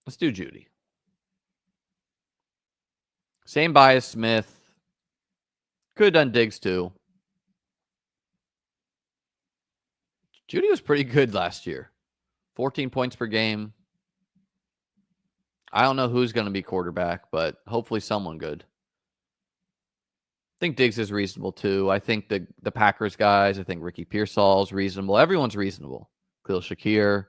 Let's do Judy. Same bias, Smith. Could have done Diggs too. Judy was pretty good last year. 14 points per game. I don't know who's going to be quarterback, but hopefully someone good. I think Diggs is reasonable too. I think the Packers guys, I think Ricky Pearsall's reasonable. Everyone's reasonable. Khalil Shakir.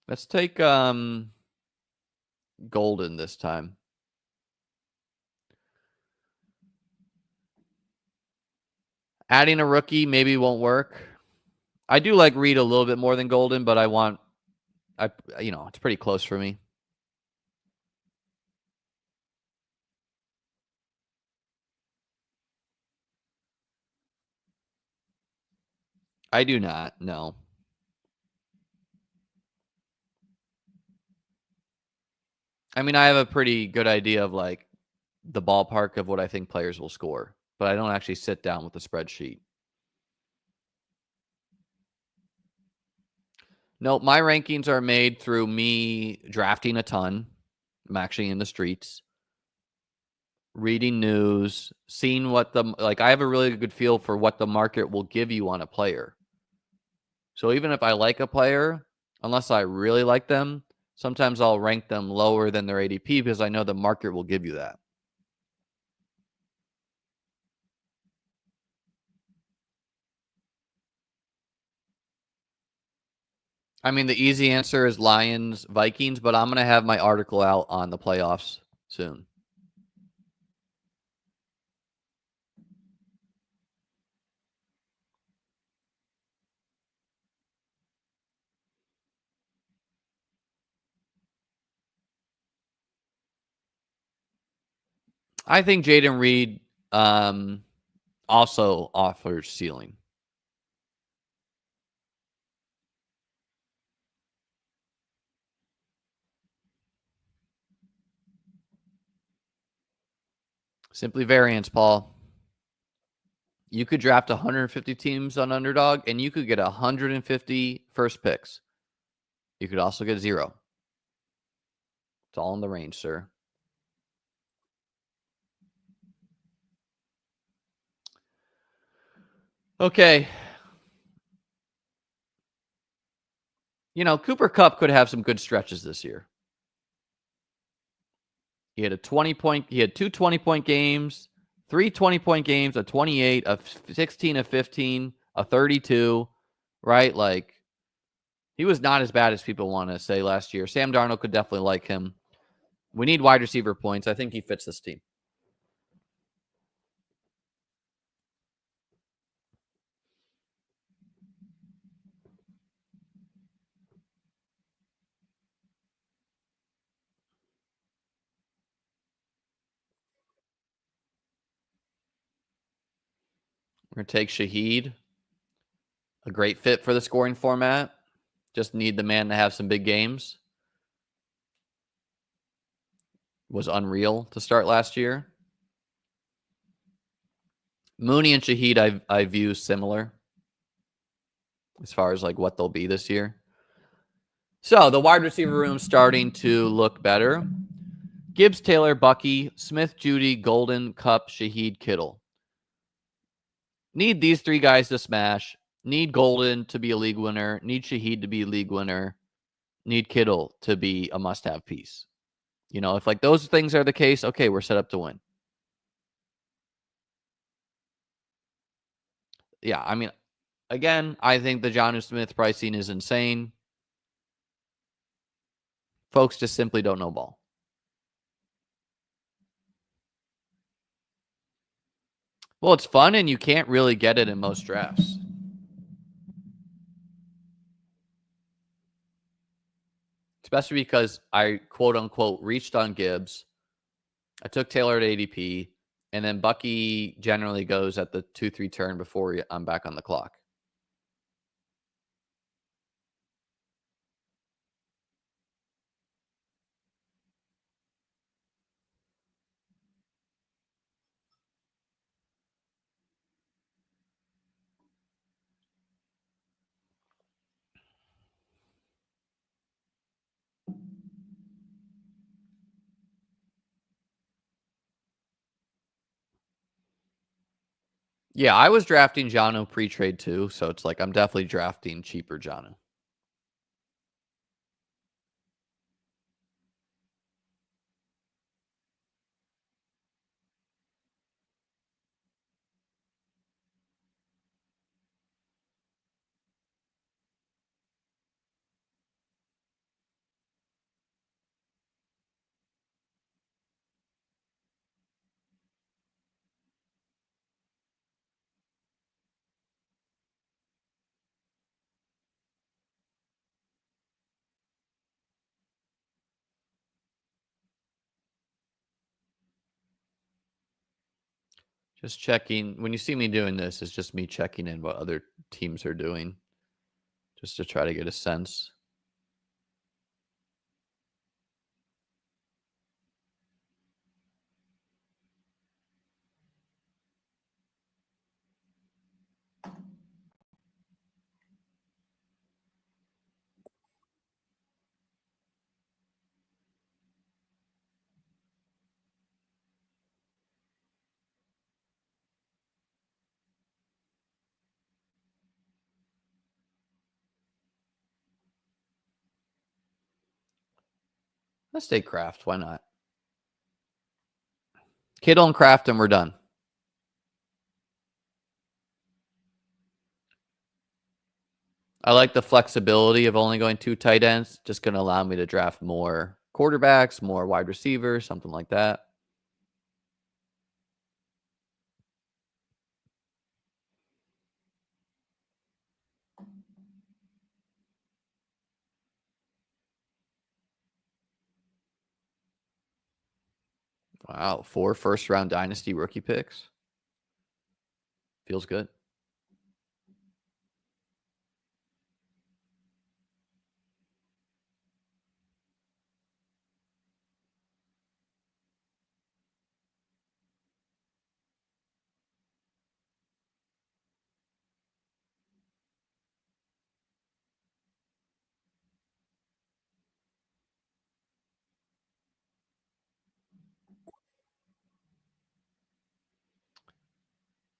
Let's take Golden this time. Adding a rookie maybe won't work. I do like Reed a little bit more than Golden, but it's pretty close for me. I do not. No. I mean, I have a pretty good idea of like the ballpark of what I think players will score, but I don't actually sit down with a spreadsheet. No, my rankings are made through me drafting a ton. I'm actually in the streets, reading news, seeing what I have a really good feel for what the market will give you on a player. So even if I like a player, unless I really like them, sometimes I'll rank them lower than their ADP because I know the market will give you that. I mean, the easy answer is Lions, Vikings, but I'm going to have my article out on the playoffs soon. I think Jaden Reed also offers ceiling. Simply variance, Paul. You could draft 150 teams on Underdog, and you could get 150 first picks. You could also get 0. It's all in the range, sir. Okay. You know, Cooper Kupp could have some good stretches this year. He had a 20-point, he had 2 20-point games, 3 20-point games, a 28, a 16, a 15, a 32, right? Like, he was not as bad as people want to say last year. Sam Darnold could definitely like him. We need wide receiver points. I think he fits this team. We're going to take Shaheed, a great fit for the scoring format. Just need the man to have some big games. Was unreal to start last year. Mooney and Shaheed I view similar as far as like what they'll be this year. So the wide receiver room starting to look better. Gibbs, Taylor, Bucky, Smith, Judy, Golden, Kupp, Shaheed, Kittle. Need these 3 guys to smash. Need Golden to be a league winner. Need Shaheed to be a league winner. Need Kittle to be a must-have piece. You know, if like those things are the case, okay, we're set up to win. Yeah, I mean, again, I think the Jonnu Smith pricing is insane. Folks just simply don't know ball. Well, it's fun, and you can't really get it in most drafts. Especially because I, quote unquote, reached on Gibbs. I took Taylor at ADP, and then Bucky generally goes at the 2-3 turn before I'm back on the clock. Yeah, I was drafting Jonnu pre-trade too, so it's like I'm definitely drafting cheaper Jonnu. Just checking. When you see me doing this, it's just me checking in what other teams are doing, just to try to get a sense. Let's take Kraft. Why not? Kittle and Kraft, and we're done. I like the flexibility of only going 2 tight ends. Just going to allow me to draft more quarterbacks, more wide receivers, something like that. Wow, 4 first-round dynasty rookie picks. Feels good.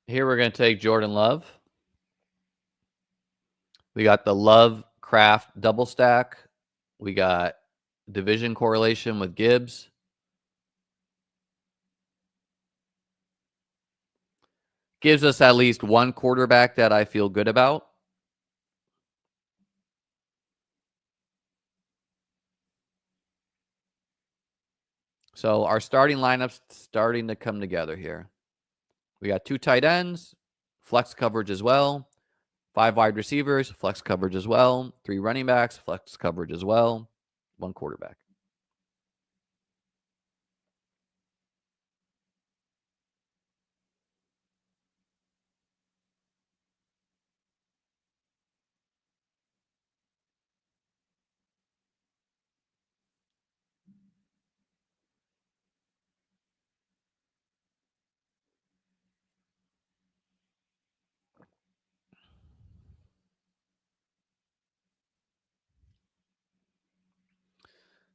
Here we're going to take Jordan Love. We got the Love Kraft double stack. We got division correlation with Gibbs. Gives us at least one quarterback that I feel good about. So our starting lineup's starting to come together here. We got 2 tight ends, flex coverage as well, 5 wide receivers, flex coverage as well, 3 running backs, flex coverage as well, 1 quarterback.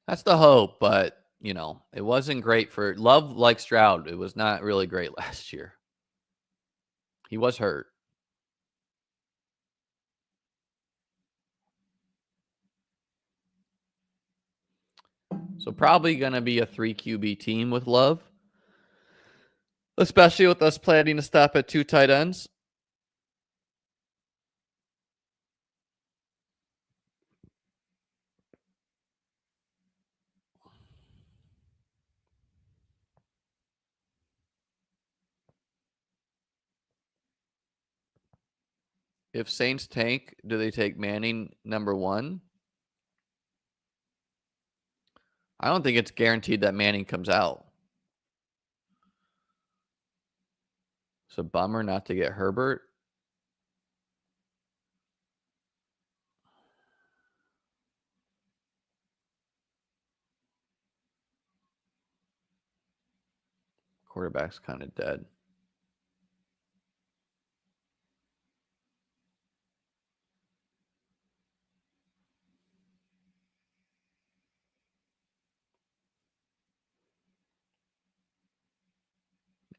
That's the hope, but, you know, it wasn't great for Love like Stroud. It was not really great last year. He was hurt. So probably going to be a 3 QB team with Love, especially with us planning to stop at 2 tight ends. If Saints tank, do they take Manning number 1? I don't think it's guaranteed that Manning comes out. It's a bummer not to get Herbert. Quarterback's kind of dead.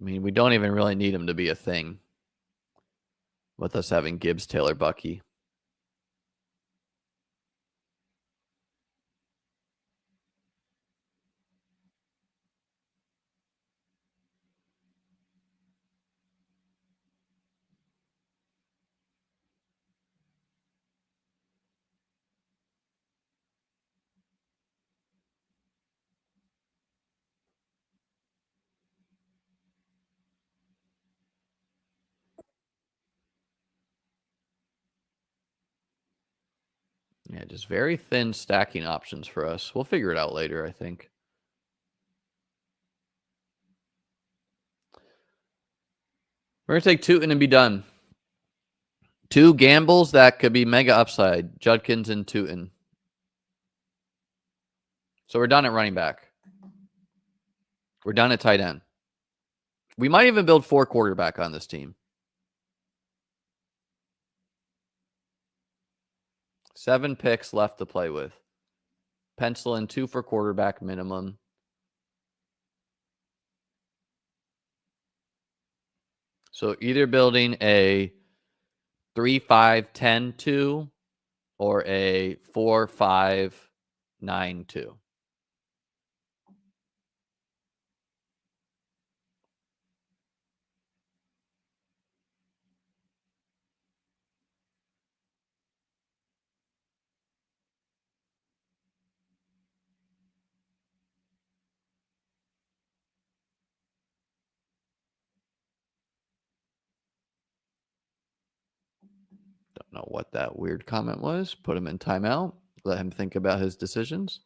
I mean, we don't even really need him to be a thing with us having Gibbs, Taylor, Bucky. Yeah, just very thin stacking options for us. We'll figure it out later, I think. We're going to take Tootin and be done. 2 gambles that could be mega upside. Judkins and Tootin. So we're done at running back. We're done at tight end. We might even build 4 quarterback on this team. 7 picks left to play with. Pencil in 2 for quarterback minimum. So either building a 3-5-10-2 or a 4-5-9-2. Don't know what that weird comment was. Put him in timeout. Let him think about his decisions.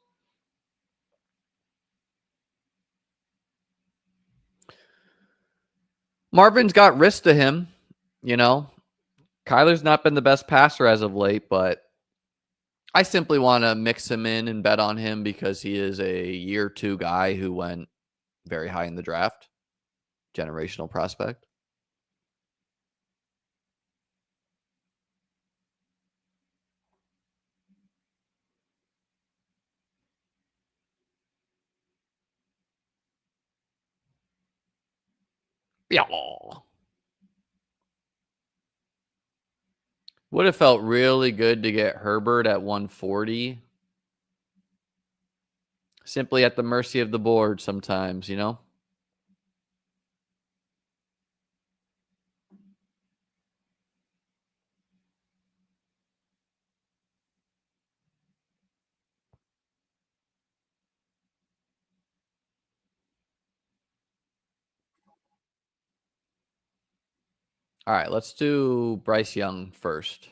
Marvin's got risk to him, you know. Kyler's not been the best passer as of late, but I simply want to mix him in and bet on him because he is a year 2 guy who went very high in the draft. Generational prospect. Yeah. Would have felt really good to get Herbert at 140. Simply at the mercy of the board sometimes, you know? All right, let's do Bryce Young first.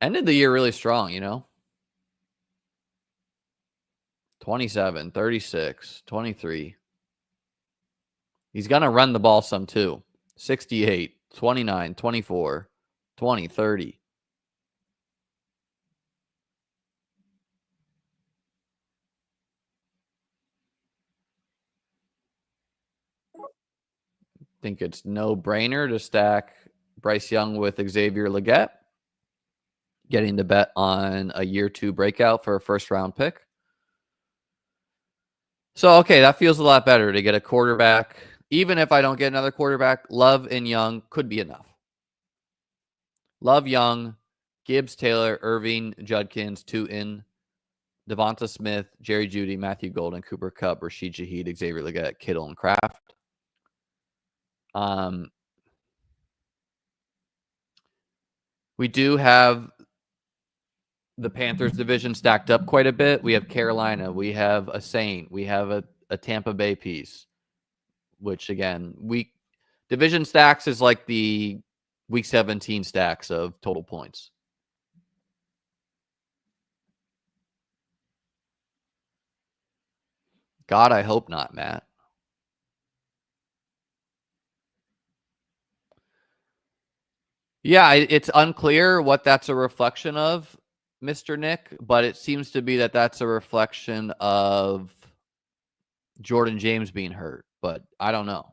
Ended the year really strong, you know? 27, 36, 23. He's going to run the ball some too. 68, 29, 24, 20, 30. Think it's no brainer to stack Bryce Young with Xavier Legette. Getting the bet on a year 2 breakout for a first round pick. So, okay, that feels a lot better to get a quarterback. Even if I don't get another quarterback, Love and Young could be enough. Love, Young, Gibbs, Taylor, Irving, Judkins, Tootin, Devonta Smith, Jerry Jeudy, Matthew Golden, Cooper Kupp, Rashid Shaheed, Xavier Legette, Kittle, and Kraft. We do have the Panthers division stacked up quite a bit. We have Carolina. We have a Saint. We have a Tampa Bay piece, which, again, division stacks is like the week 17 stacks of total points. God, I hope not, Matt. Yeah, it's unclear what that's a reflection of, Mr. Nick, but it seems to be that that's a reflection of Jordan James being hurt, but I don't know.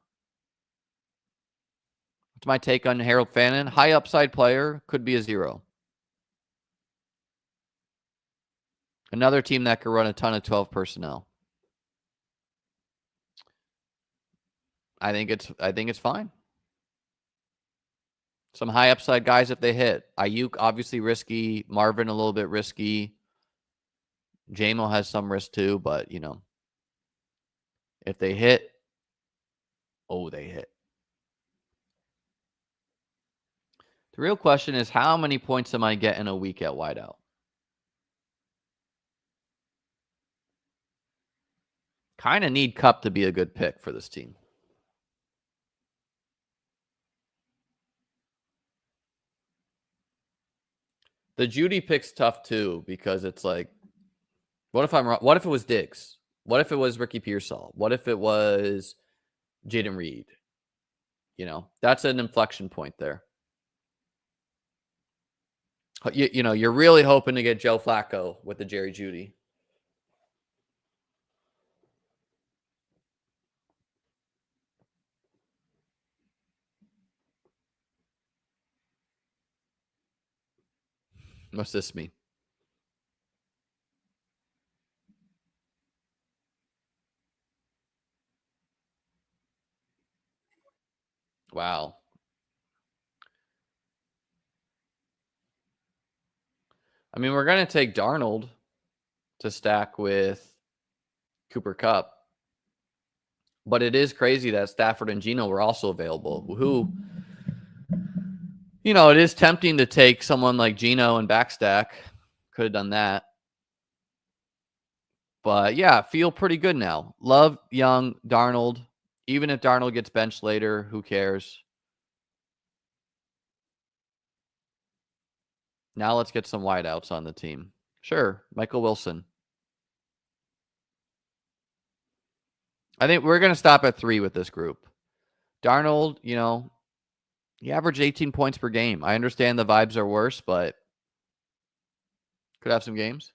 It's my take on Harold Fannin. High upside player, could be a 0. Another team that could run a ton of 12 personnel. I think it's fine. Some high upside guys if they hit. Ayuk obviously risky. Marvin a little bit risky. JMO has some risk too, but you know, if they hit, they hit. The real question is how many points am I getting a week at wideout? Kind of need Kupp to be a good pick for this team. The Jeudy pick's tough too because it's like, what if I'm wrong? What if it was Diggs? What if it was Ricky Pearsall? What if it was Jaden Reed? You know, that's an inflection point there. You know, you're really hoping to get Joe Flacco with the Jerry Jeudy. What's this mean? Wow. I mean, we're going to take Darnold to stack with Cooper Kupp. But it is crazy that Stafford and Geno were also available. Who, you know, it is tempting to take someone like Geno and backstack. Could have done that. But yeah, feel pretty good now. Love Young, Darnold. Even if Darnold gets benched later, who cares? Now let's get some wideouts on the team. Sure, Michael Wilson. I think we're going to stop at 3 with this group. Darnold, he averaged 18 points per game. I understand the vibes are worse, but could have some games.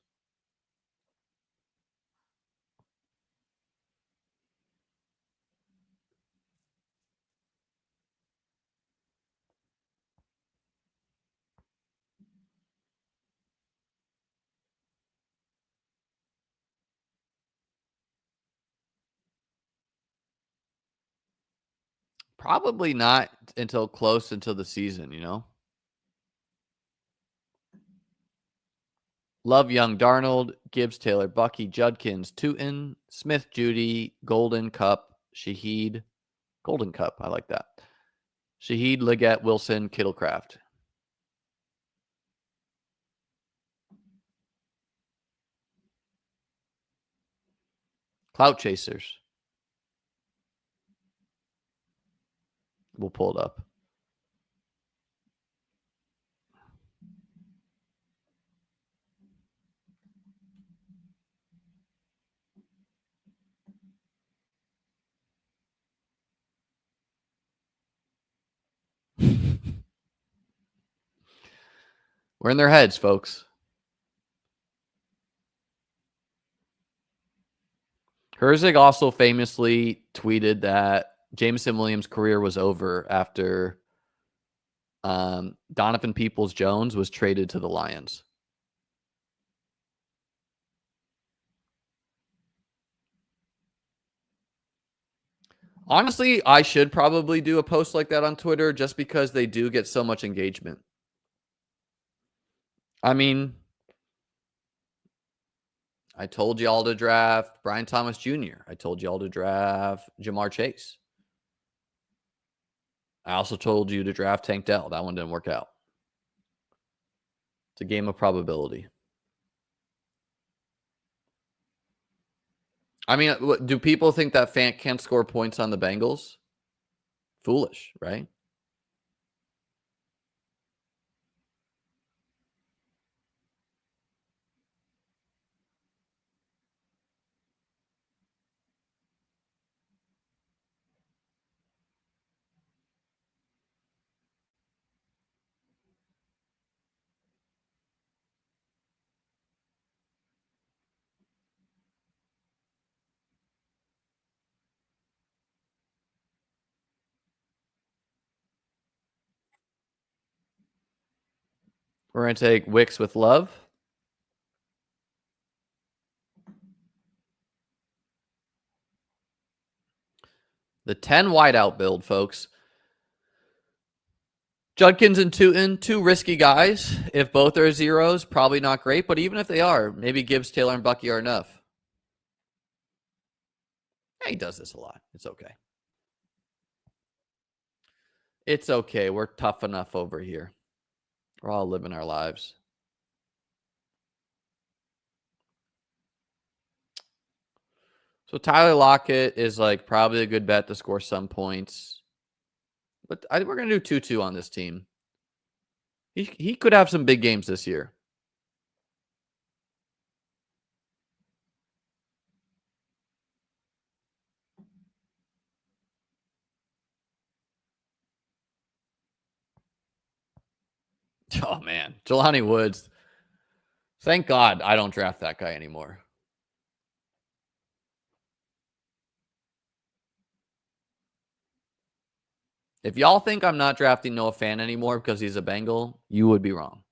Probably not until close into the season. Love Young, Darnold, Gibbs, Taylor, Bucky, Judkins, Tootin, Smith, Judy, Golden Cup, Shaheed. Golden Cup, I like that. Shaheed, Liggett, Wilson, Kittlecraft. Clout Chasers. We'll pull it up. We're in their heads, folks. Herzig also famously tweeted that Jameson Williams' career was over after Donovan Peoples-Jones was traded to the Lions. Honestly, I should probably do a post like that on Twitter just because they do get so much engagement. I mean, I told y'all to draft Brian Thomas Jr. I told y'all to draft Jamar Chase. I also told you to draft Tank Dell. That one didn't work out. It's a game of probability. I mean, do people think that Fant can't score points on the Bengals? Foolish, right? We're going to take Wicks with Love. The 10 wideout build, folks. Judkins and Tootin, 2 risky guys. If both are zeros, probably not great. But even if they are, maybe Gibbs, Taylor, and Bucky are enough. Yeah, he does this a lot. It's okay. It's okay. We're tough enough over here. We're all living our lives. So Tyler Lockett is like probably a good bet to score some points. But I think we're going to do 2-2 on this team. He could have some big games this year. Oh, man. Jelani Woods. Thank God I don't draft that guy anymore. If y'all think I'm not drafting Noah Fant anymore because he's a Bengal, you would be wrong.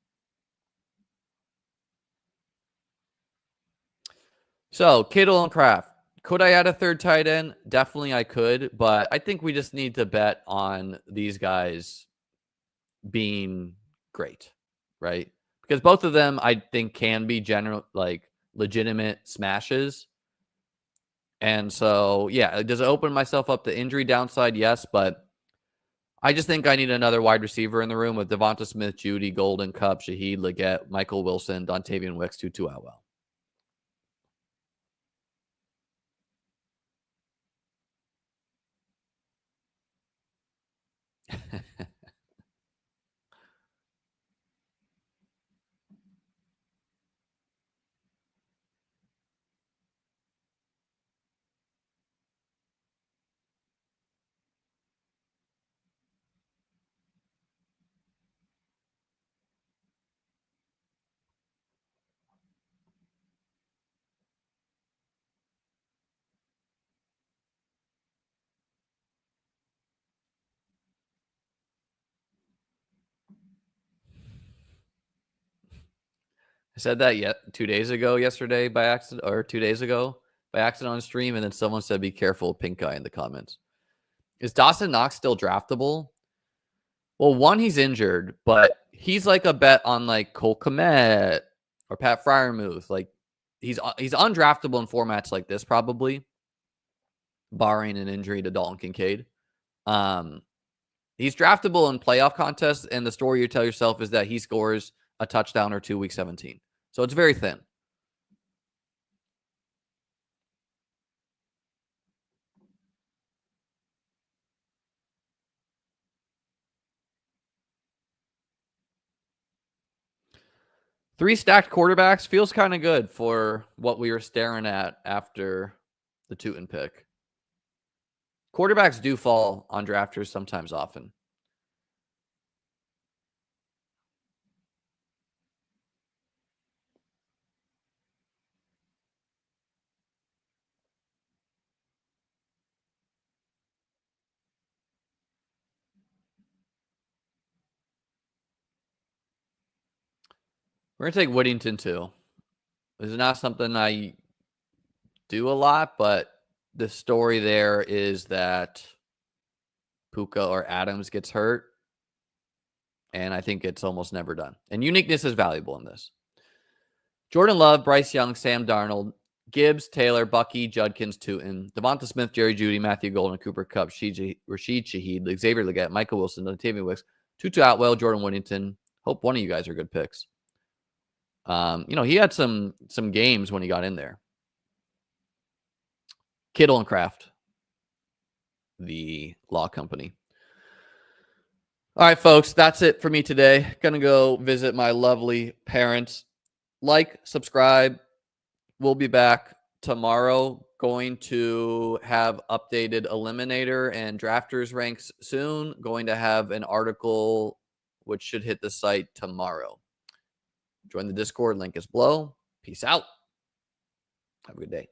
So, Kittle and Kraft. Could I add a third tight end? Definitely I could, but I think we just need to bet on these guys being great, right? Because both of them I think can be legitimate smashes. And so, yeah, does it open myself up to injury downside? Yes, but I just think I need another wide receiver in the room with Devonta Smith, Judy, Golden Cup, Shaheed, Liggett, Michael Wilson, Dontavian Wicks, Tutu Atwell. I said that yet 2 days ago yesterday by accident, or 2 days ago by accident on stream, and then someone said, "Be careful, pink guy," in the comments. Is Dawson Knox still draftable? Well, one, he's injured, but he's like a bet on like Cole Kmet or Pat Fryermuth. Like he's undraftable in formats like this, probably, barring an injury to Dalton Kincaid. He's draftable in playoff contests, and the story you tell yourself is that he scores a touchdown or two week 17. So it's very thin. Three stacked quarterbacks feels kind of good for what we were staring at after the Tootin pick. Quarterbacks do fall on drafters sometimes often. We're going to take Whittington too. This is not something I do a lot, but the story there is that Puka or Adams gets hurt, and I think it's almost never done. And uniqueness is valuable in this. Jordan Love, Bryce Young, Sam Darnold, Gibbs, Taylor, Bucky, Judkins, Tootin, Devonta Smith, Jerry Jeudy, Matthew Golden, Cooper Kupp, Rashid Shaheed, Xavier Legette, Michael Wilson, Latavius Wicks, Tutu Atwell, Jordan Whittington. Hope one of you guys are good picks. He had some games when he got in there. Kittle and Kraft, the law company. All right, folks, that's it for me today. Gonna go visit my lovely parents. Like, subscribe. We'll be back tomorrow. Going to have updated eliminator and drafters ranks soon. Going to have an article which should hit the site tomorrow. Join the Discord. Link is below. Peace out. Have a good day.